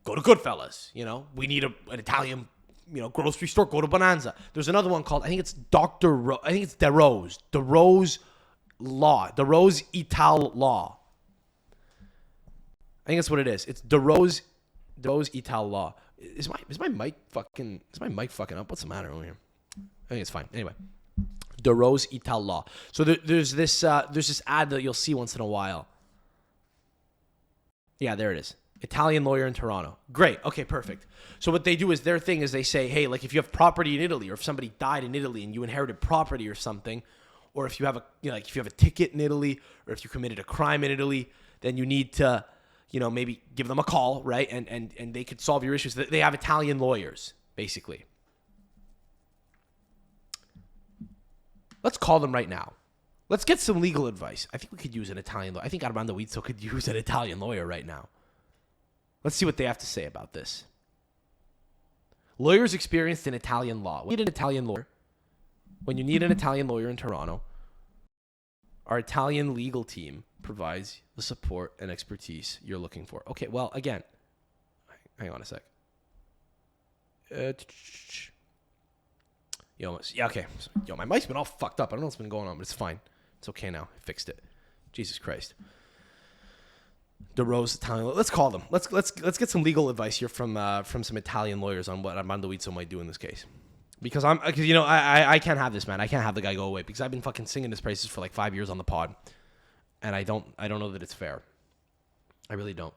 go to Goodfellas. You know, we need an Italian, you know, grocery store, go to Bonanza. There's another one called, I think it's I think it's De Rose Law, De Rose Ital Law. I think that's what it is. It's De Rose Ital Law. Is my mic fucking up? What's the matter over here? I think it's fine. Anyway, De Rose Ital Law. So there's this ad that you'll see once in a while. Yeah, there it is. Italian lawyer in Toronto. Great. Okay, perfect. So what they do is their thing is they say, hey, like if you have property in Italy or if somebody died in Italy and you inherited property or something, or if you have if you have a ticket in Italy or if you committed a crime in Italy, then you need to, you know, maybe give them a call, right? And they could solve your issues. They have Italian lawyers, basically. Let's call them right now. Let's get some legal advice. I think we could use an Italian lawyer. I think Armando Izzo could use an Italian lawyer right now. Let's see what they have to say about this. Lawyers experienced in Italian law. We need an Italian lawyer. When you need an Italian lawyer in Toronto, our Italian legal team provides the support and expertise you're looking for. Okay, well, again, hang on a sec. Okay. Yo, my mic's been all fucked up. I don't know what's been going on, but it's fine. It's okay now. I fixed it. Jesus Christ. De Rose Italian. Let's call them. Let's get some legal advice here from some Italian lawyers on what Armando Izzo might do in this case. Because I can't have this, man. I can't have the guy go away because I've been fucking singing his praises for like 5 years on the pod, and I don't know that it's fair. I really don't.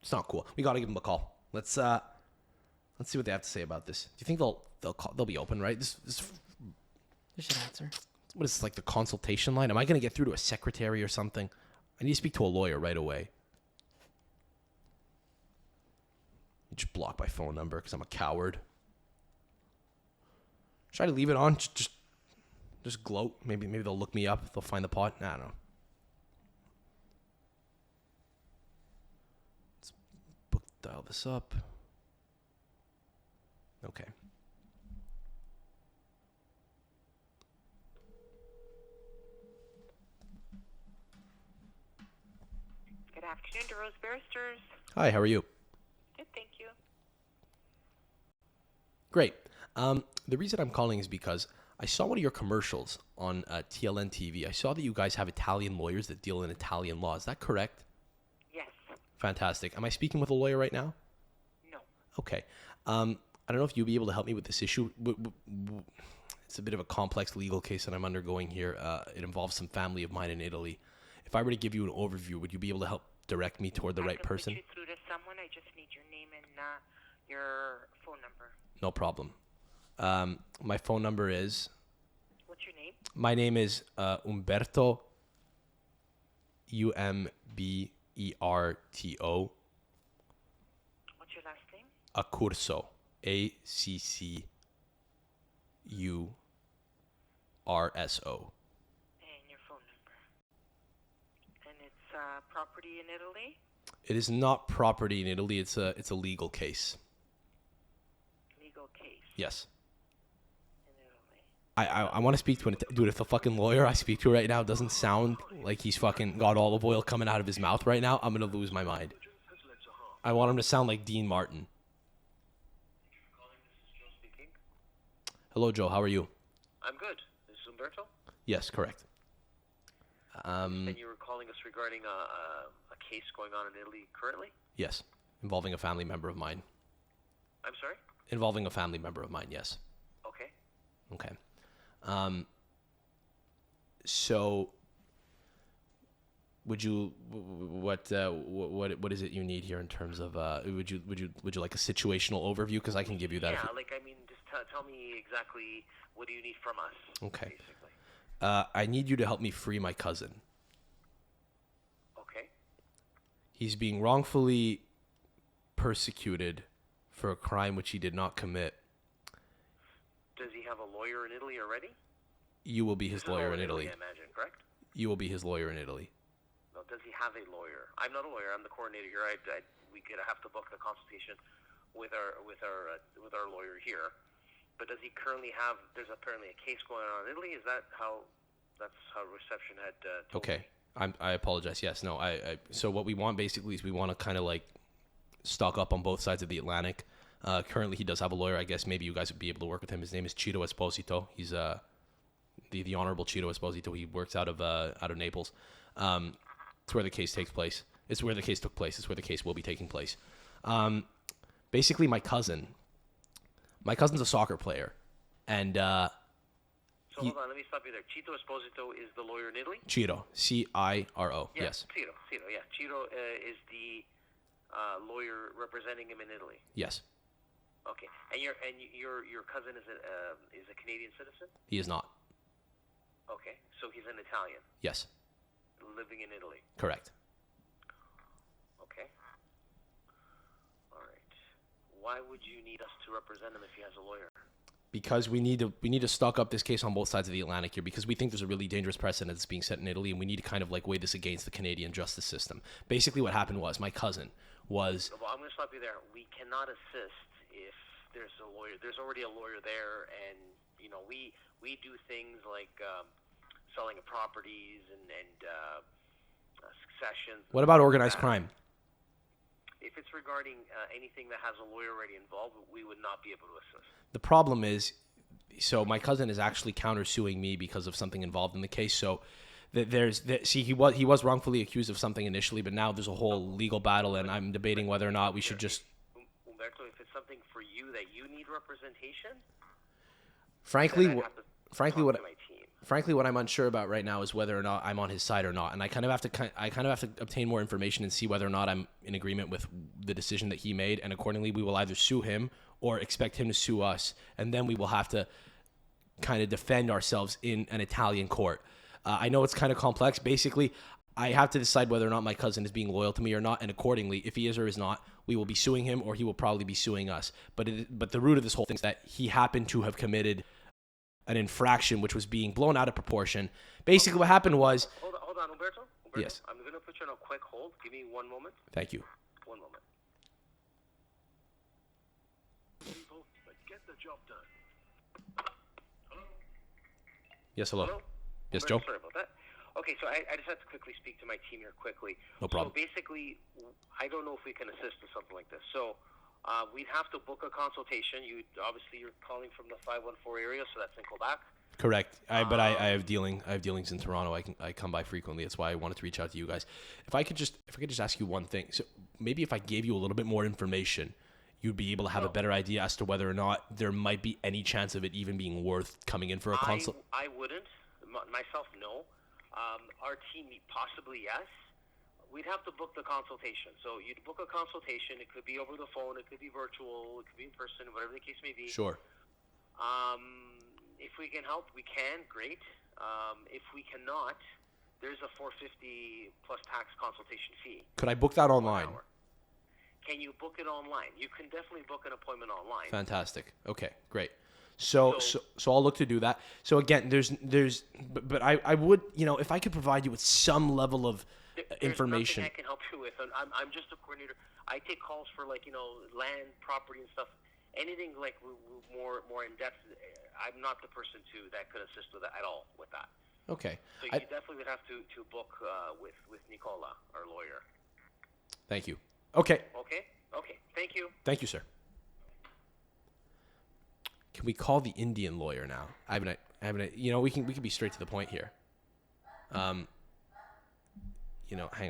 It's not cool. We gotta give them a call. Let's see what they have to say about this. Do you think they'll be open, right? This They should answer. what is this, like the consultation line? Am I gonna get through to a secretary or something? I need to speak to a lawyer right away. You just block my phone number because I'm a coward. Should I leave it on? Just gloat. Maybe they'll look me up. They'll find the pot. I don't know. Let's dial this up. Okay. Good afternoon to Rose Barristers. Hi, how are you? Good, thank you. Great. The reason I'm calling is because I saw one of your commercials on TLN TV. I saw that you guys have Italian lawyers that deal in Italian law. Is that correct? Yes. Fantastic. Am I speaking with a lawyer right now? No. Okay. I don't know if you'll be able to help me with this issue. It's a bit of a complex legal case that I'm undergoing here. It involves some family of mine in Italy. If I were to give you an overview, would you be able to help direct me toward the right person? I can put you through to someone. I just need your name and your phone number. No problem. My phone number is... What's your name? My name is Umberto, Umberto. What's your last name? Accurso, Accurso. And your phone number. And it's property in Italy? It is not property in Italy. It's a legal case. Legal case. Yes. In Italy. I want to speak to dude. If the fucking lawyer I speak to right now doesn't sound like he's fucking got olive oil coming out of his mouth right now, I'm gonna lose my mind. I want him to sound like Dean Martin. Hello, Joe. How are you? I'm good. This is Umberto? Yes, correct. And you were calling us regarding a case going on in Italy currently? Yes, involving a family member of mine. I'm sorry? Involving a family member of mine. Yes. Okay. Okay. So, would you what is it you need here in terms of would you like a situational overview? Because I can give you that. Yeah, like I mean, just tell me exactly what do you need from us. Okay. Basically. I need you to help me free my cousin. Okay. He's being wrongfully persecuted for a crime which he did not commit. Does he have a lawyer in Italy already? You will be his lawyer in Italy. I imagine, correct? You will be his lawyer in Italy. No, does he have a lawyer? I'm not a lawyer. I'm the coordinator here. We could have to book the consultation with our lawyer here. But does he currently have? There's apparently a case going on in Italy. Is that how? That's how reception had told Okay. me. I apologize. Yes. No. So what we want basically is we want to kind of like stock up on both sides of the Atlantic. Currently, he does have a lawyer. I guess maybe you guys would be able to work with him. His name is Ciro Esposito. He's the Honorable Ciro Esposito. He works out of Naples. It's where the case takes place. It's where the case took place. It's where the case will be taking place. Basically, my cousin's a soccer player, and So hold on, let me stop you there. Ciro Esposito is the lawyer in Italy? Ciro, Ciro. Yeah, Yes. Ciro, yeah. Ciro is the lawyer representing him in Italy. Yes. Okay, and your cousin is a Canadian citizen? He is not. Okay, so he's an Italian Yes. living in Italy. Correct. Okay. All right. Why would you need us to represent him if he has a lawyer? Because we need to stock up this case on both sides of the Atlantic here, because we think there's a really dangerous precedent that's being set in Italy, and we need to kind of like weigh this against the Canadian justice system. Basically, what happened was my cousin was. Well, I'm going to stop you there. We cannot assist if there's a lawyer. There's already a lawyer there, and you know we do things like selling of properties and succession. What about organized crime? If it's regarding anything that has a lawyer already involved, we would not be able to assist. The problem is, so my cousin is actually countersuing me because of something involved in the case. So he was wrongfully accused of something initially, but now there's a whole legal battle, and I'm debating whether or not we should just. Umberto, if it's something for you that you need representation, Frankly, then I'd have to talk what to my team. frankly, what I'm unsure about right now is whether or not I'm on his side or not, and I kind of have to obtain more information and see whether or not I'm in agreement with the decision that he made, and accordingly, we will either sue him or expect him to sue us, and then we will have to kind of defend ourselves in an Italian court. I know it's kind of complex. Basically, I have to decide whether or not my cousin is being loyal to me or not, and accordingly, if he is or is not, we will be suing him or he will probably be suing us. But the root of this whole thing is that he happened to have committed an infraction which was being blown out of proportion. Basically, what happened was... Hold on, Umberto. Yes. I'm going to put you on a quick hold. Give me 1 moment. Thank you. 1 moment. People, but get the job done. Yes, hello. Hello? Yes, Umberto, Joe? sorry about that. Okay, so I just have to quickly speak to my team here quickly. No problem. So basically, I don't know if we can assist with something like this. So we'd have to book a consultation. You're calling from the 514 area, so that's in Quebec. Correct. But I have dealings in Toronto. I come by frequently. That's why I wanted to reach out to you guys. If I could just ask you one thing. So maybe if I gave you a little bit more information, you'd be able to have a better idea as to whether or not there might be any chance of it even being worth coming in for a consult. I wouldn't. Myself, no. Our team, possibly yes. We'd have to book the consultation. So you'd book a consultation. It could be over the phone. It could be virtual. It could be in person, whatever the case may be. Sure. If we can help, we can. Great. If we cannot, there's a $450 plus tax consultation fee. Could I book that online? Can you book it online? You can definitely book an appointment online. Fantastic. Okay, great. So I'll look to do that. So again, but I would, if I could provide you with some level of information. There's nothing I can help you with. I'm just a coordinator. I take calls for land, property, and stuff. Anything more in depth. I'm not the person that could assist with that at all with that. Okay. So you definitely would have to book with Nicola, our lawyer. Thank you. Okay. Okay. Thank you. Thank you, sir. Can we call the Indian lawyer now? We can be straight to the point here. Hang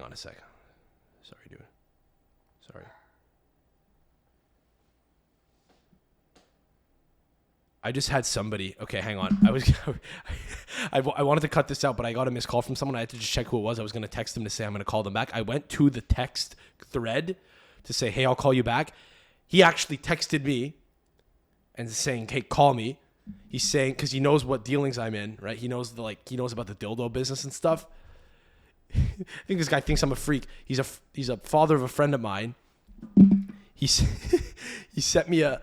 on a sec. Sorry, dude. Sorry. I just had somebody. Okay, hang on. I wanted to cut this out, but I got a missed call from someone. I had to just check who it was. I was going to text them to say I'm going to call them back. I went to the text thread to say, hey, I'll call you back. He actually texted me and saying, hey, call me. He's saying, because he knows what dealings I'm in, right? He knows about the dildo business and stuff. I think this guy thinks I'm a freak. He's a father of a friend of mine. He sent me a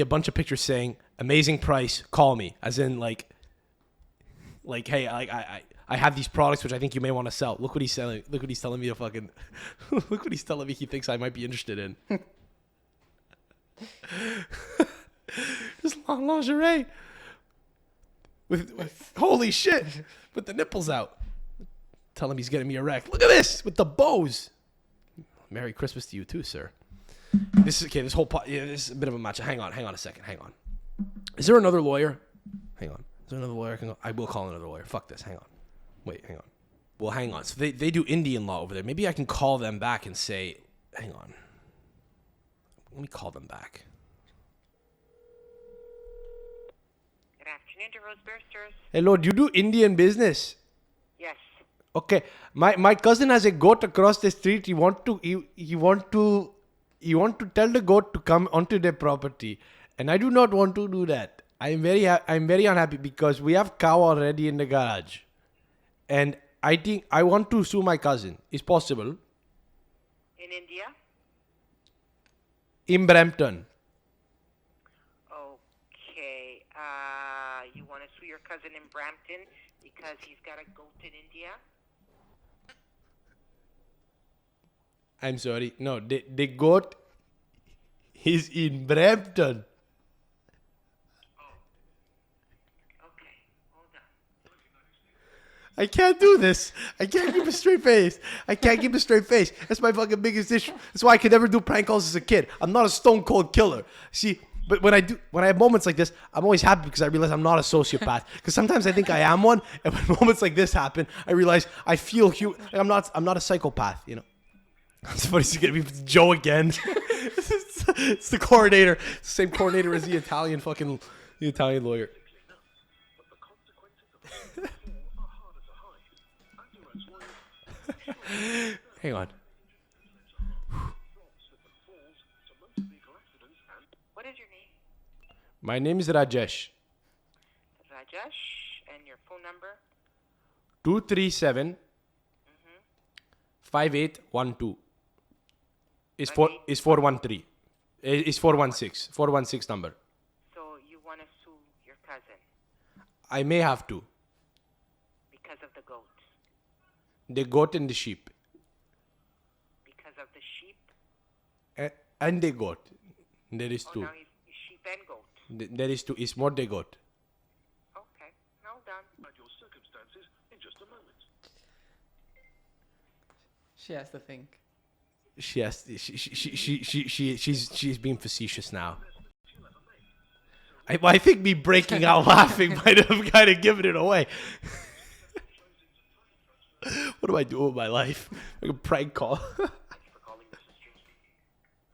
bunch of pictures saying, amazing price, call me. As in hey, I have these products which I think you may want to sell. Look what he's selling. Look what he's telling me to fucking. Look what he's telling me he thinks I might be interested in. Just lingerie with holy shit, with the nipples out. Tell him he's getting me erect. Look at this with the bows. Merry Christmas to you too, sir. This is okay. This is a bit of a match. Hang on a second. Hang on. Is there another lawyer? Hang on. Is there another lawyer? I will call another lawyer. Fuck this. Hang on. Wait. Hang on. Well, hang on. So they do Indian law over there. Maybe I can call them back and say, hang on. Let me call them back. Good afternoon to Rose Bursters. Hello. Do you do Indian business? Yes. Okay. My cousin has a goat across the street. He want to tell the goat to come onto their property, and I do not want to do that. I'm very unhappy because we have cow already in the garage, and I think I want to sue my cousin. Is possible? In India? In Brampton. Okay. You want to sue your cousin in Brampton because he's got a goat in India? I'm sorry. No, the goat is in Brampton. Okay. Hold on. I can't do this. I can't keep a straight face. That's my fucking biggest issue. That's why I could never do prank calls as a kid. I'm not a stone cold killer. See, but when I have moments like this, I'm always happy because I realize I'm not a sociopath. Because sometimes I think I am one, and when moments like this happen, I realize I feel human. Like I'm not a psychopath. It's funny to get me Joe again. It's the coordinator, same coordinator as the Italian lawyer. But the consequences of Hang on. What is your name? My name is Rajesh. Rajesh, and your phone number? 237 5812. Is 413. Is 416. 416 number. So you want to sue your cousin I may have to. because of the goat? The goat and the sheep. Because of the sheep? And the goat. There is Oh, two. now he's sheep and goat. There is two. It's more the goat. Okay, now done. And your circumstances in just a moment. She has to think. She's being facetious now. I think me breaking out laughing might have kind of given it away. What do I do with my life? Like a prank call.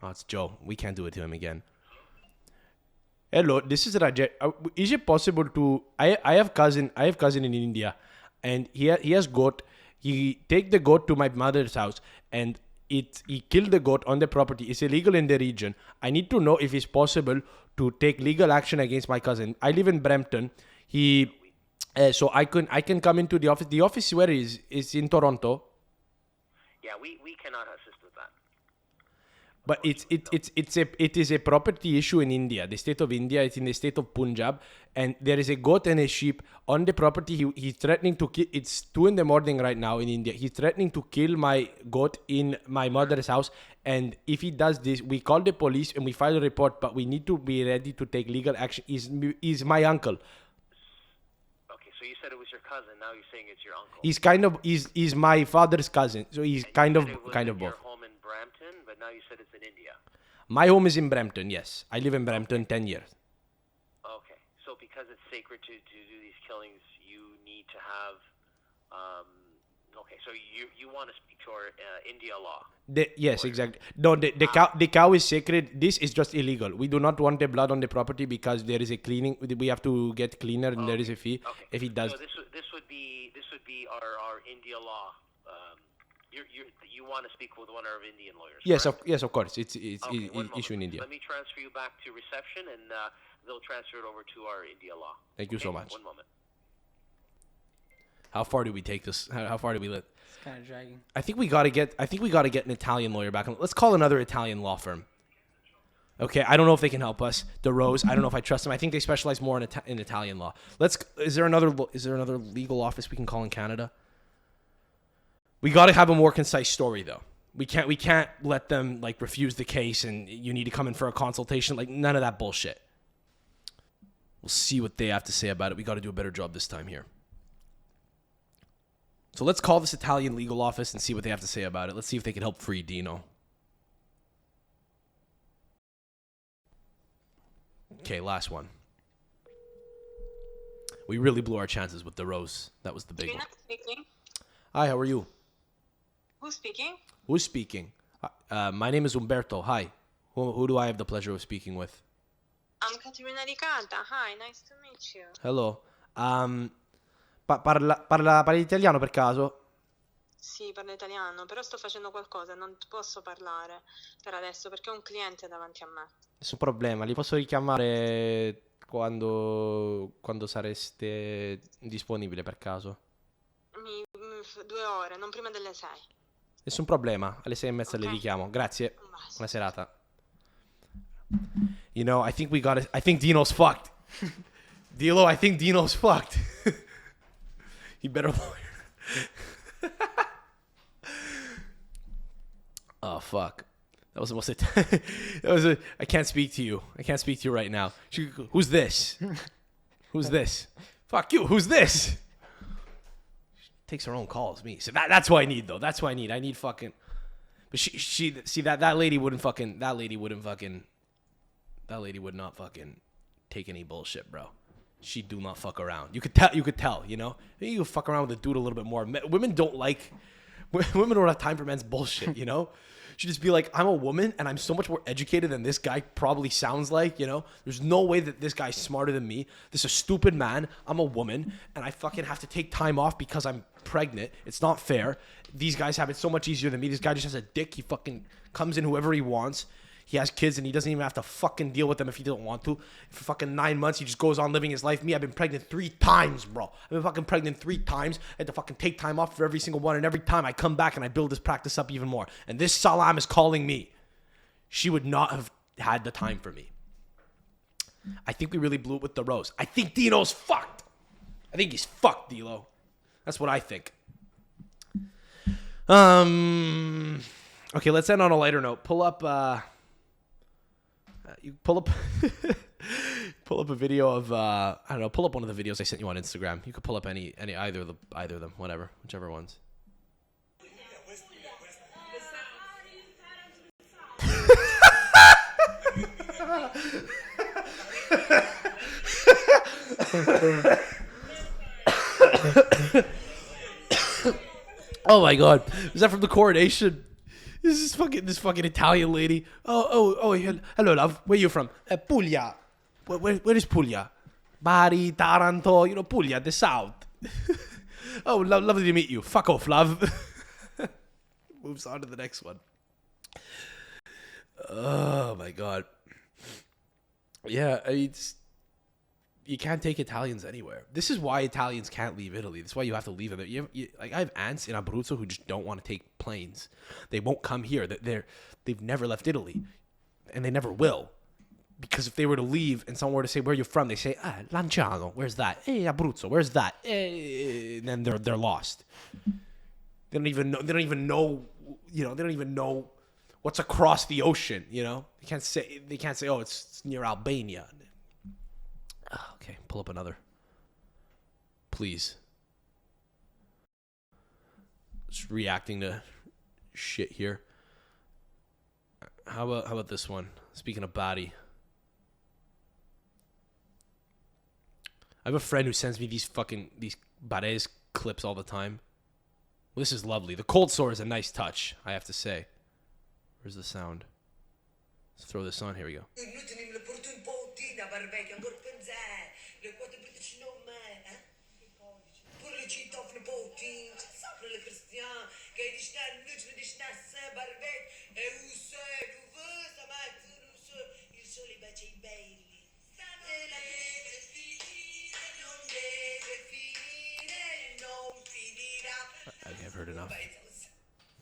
Oh, it's Joe. We can't do it to him again. Hello, this is Rajesh. Is it possible to? I have cousin in India, and he has goat. He take the goat to my mother's house, and he killed the goat on the property. It's illegal in the region. I need to know if it's possible to take legal action against my cousin. I live in Brampton. So I can come into the office. The office where is in Toronto. Yeah, we cannot assist with that. But it is a property issue in India, the state of India. It's in the state of Punjab, and there is a goat and a sheep on the property. He's threatening to kill. It's 2 a.m. right now in India. He's threatening to kill my goat in my mother's house. And if he does this, we call the police and we file a report. But we need to be ready to take legal action. He's my uncle. Okay, so you said it was your cousin. Now you're saying it's your uncle. He's my father's cousin. So he's And kind you of said it was both. your home in Brampton, but now you said it's in India. My home is in Brampton. Yes, I live in Brampton 10 years. Okay, so because it's sacred to do these killings, you need to have. Okay, so you want to speak to our India law. Yes, exactly. No, the cow is sacred. This is just illegal. We do not want the blood on the property because there is a cleaning. We have to get cleaner, and there is a fee. Okay. If he does. So this would be our India law. You want to speak with one of our Indian lawyers? Yes, correct? yes, of course. It's Okay, one issue in moment. India. Let me transfer you back to reception, and they'll transfer it over to our India law. Thank you so much. One moment. How far do we take this? How far do we let? It's kind of dragging. I think we gotta get an Italian lawyer back. Let's call another Italian law firm. Okay, I don't know if they can help us. The Rose, I don't know if I trust them. I think they specialize more in Italian law. Is there another legal office we can call in Canada? We got to have a more concise story though. We can't let them like refuse the case and you need to come in for a consultation. Like none of that bullshit. We'll see what they have to say about it. We got to do a better job this time here. So let's call this Italian legal office and see what they have to say about it. Let's see if they can help free Dino. Okay, last one. We really blew our chances with the Rose. That was the big one. Speaking. Hi, how are you? Who's speaking? Who's speaking? My name is Umberto. Hi. Who do I have the pleasure of speaking with? I'm Caterina Riccarda. Hi, nice to meet you. Hello. Parla italiano per caso? Sì, parlo italiano, però sto facendo qualcosa, non posso parlare per adesso perché ho un cliente davanti a me. Nessun problema, li posso richiamare quando sareste disponibile per caso? 2 ore, non prima delle 6. Nessun problema, alle 6:30 le richiamo. Grazie. Un bacio. Buona serata. You know, I think Dino's fucked. Dilo, I think Dino's fucked. He better lawyer. Oh fuck. That was the most I can't speak to you. I can't speak to you right now. Who's this? Who's this? Fuck you. Who's this? She takes her own calls, me. So that's what I need though. That's what I need. I need fucking. But she see that lady would not fucking take any bullshit, bro. She do not fuck around. You could tell, you know? Maybe you fuck around with a dude a little bit more. Women don't have time for men's bullshit, you know? She'd just be like, I'm a woman and I'm so much more educated than this guy probably sounds like, you know? There's no way that this guy's smarter than me. This is a stupid man. I'm a woman and I fucking have to take time off because I'm pregnant. It's not fair. These guys have it so much easier than me. This guy just has a dick. He fucking comes in whoever he wants. He has kids and he doesn't even have to fucking deal with them if he doesn't want to. For fucking 9 months, he just goes on living his life. Me, I've been pregnant 3 times, bro. I've been fucking pregnant 3 times. I had to fucking take time off for every single one. And every time I come back and I build this practice up even more. And this Salam is calling me. She would not have had the time for me. I think we really blew it with the rose. I think Dino's fucked. I think he's fucked, Dilo. That's what I think. Okay, let's end on a lighter note. Pull up pull up a video of I don't know, pull up one of the videos I sent you on Instagram. You could pull up any either of them, whatever, whichever ones. Oh my god. Is that from the coronation? This fucking Italian lady. Oh, hello, love. Where you from? Puglia. Where is Puglia? Bari, Taranto, Puglia, the south. Oh, lovely to meet you. Fuck off, love. Moves on to the next one. Oh my god. Yeah, you can't take Italians anywhere. This is why Italians can't leave Italy. That's why you have to leave them. Like I have aunts in Abruzzo who just don't want to take planes. They won't come here. They've never left Italy, and they never will. Because if they were to leave and someone were to say, where are you from? They say, Lanciano. Where's that? Abruzzo. Where's that? And then they're lost. They don't even know. They don't even know what's across the ocean. They can't say. Oh, it's near Albania. Okay, pull up another. Please. Just reacting to shit here. How about this one? Speaking of Bari. I have a friend who sends me these Bares clips all the time. Well, this is lovely. The cold sore is a nice touch, I have to say. Where's the sound? Let's throw this on. Here we go. Okay, I've heard enough.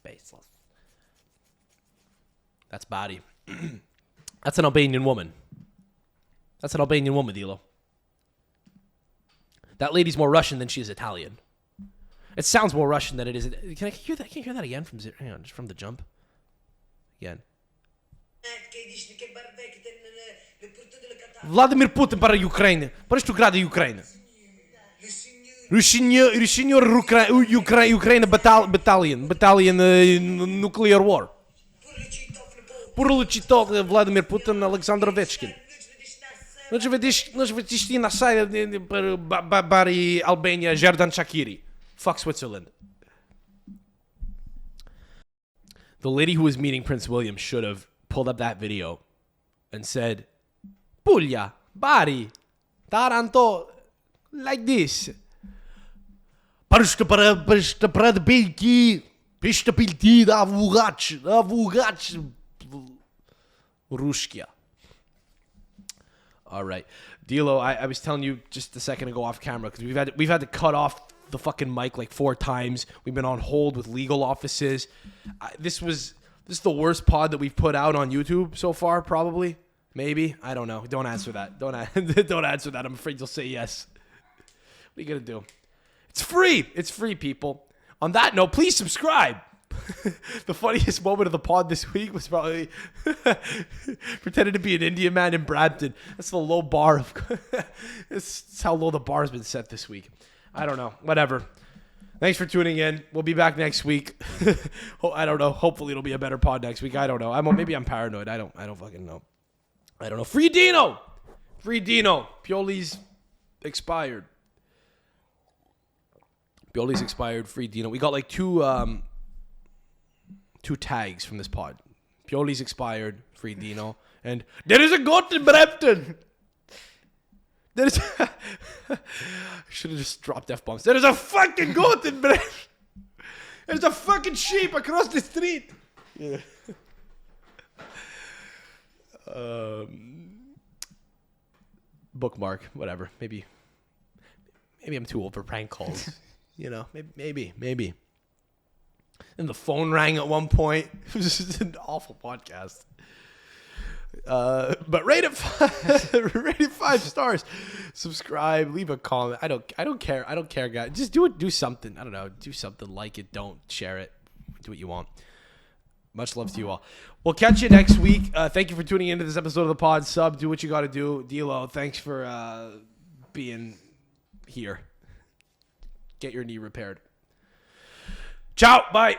Baseless. That's Bari. That's an Albanian woman. Dilo. That lady's more Russian than she is Italian. It sounds more Russian than it is. Can I hear that? Can you hear that again from hang on, just from the jump? Again. Vladimir Putin para Ukraine. Para što grade Ukraine? Rushinyor Ukraine battalion nuclear war. Pourlichitov Vladimir Putin Alexander Ovechkin. Nós na saia para Bari, Albania, Jordan Shaqiri. Fuck Switzerland. The lady who was meeting Prince William should have pulled up that video and said, Puglia, Bari, Taranto, like this. Пишта пред бейки, пишта пильти да вугач, Rushkia. All right, Dilo. I was telling you just a second ago off camera because we've had to cut off the fucking mic like 4 times. We've been on hold with legal offices. This is the worst pod that we've put out on YouTube so far, probably. Maybe. I don't know. Don't answer that. Don't answer that. I'm afraid you'll say yes. What are you gonna do? It's free. It's free, people. On that note, please subscribe. The funniest moment of the pod this week was probably pretending to be an Indian man in Brampton. That's the low bar of. That's how low the bar has been set this week. I don't know. Whatever. Thanks for tuning in. We'll be back next week. I don't know. Hopefully it'll be a better pod next week. I don't know. Maybe I'm paranoid. I don't fucking know. I don't know. Free Dino. Free Dino. Pioli's expired. Pioli's expired. Free Dino. We got like two tags from this pod. Pioli's expired. Free Dino. And there is a goat in Brampton. There is. Should have just dropped F-bombs. There's a fucking goat in bread. There's a fucking sheep across the street. Yeah. Bookmark, whatever. Maybe I'm too old for prank calls. You know, maybe. And the phone rang at one point. It was just an awful podcast. But rate it 5 stars. Subscribe, leave a comment. I don't care, guys. Just do something. I don't know. Do something. Like it, don't share it. Do what you want. Much love to you all. We'll catch you next week. Thank you for tuning into this episode of the pod. Sub, do what you got to do. Dilo, thanks for being here. Get your knee repaired. Ciao. Bye.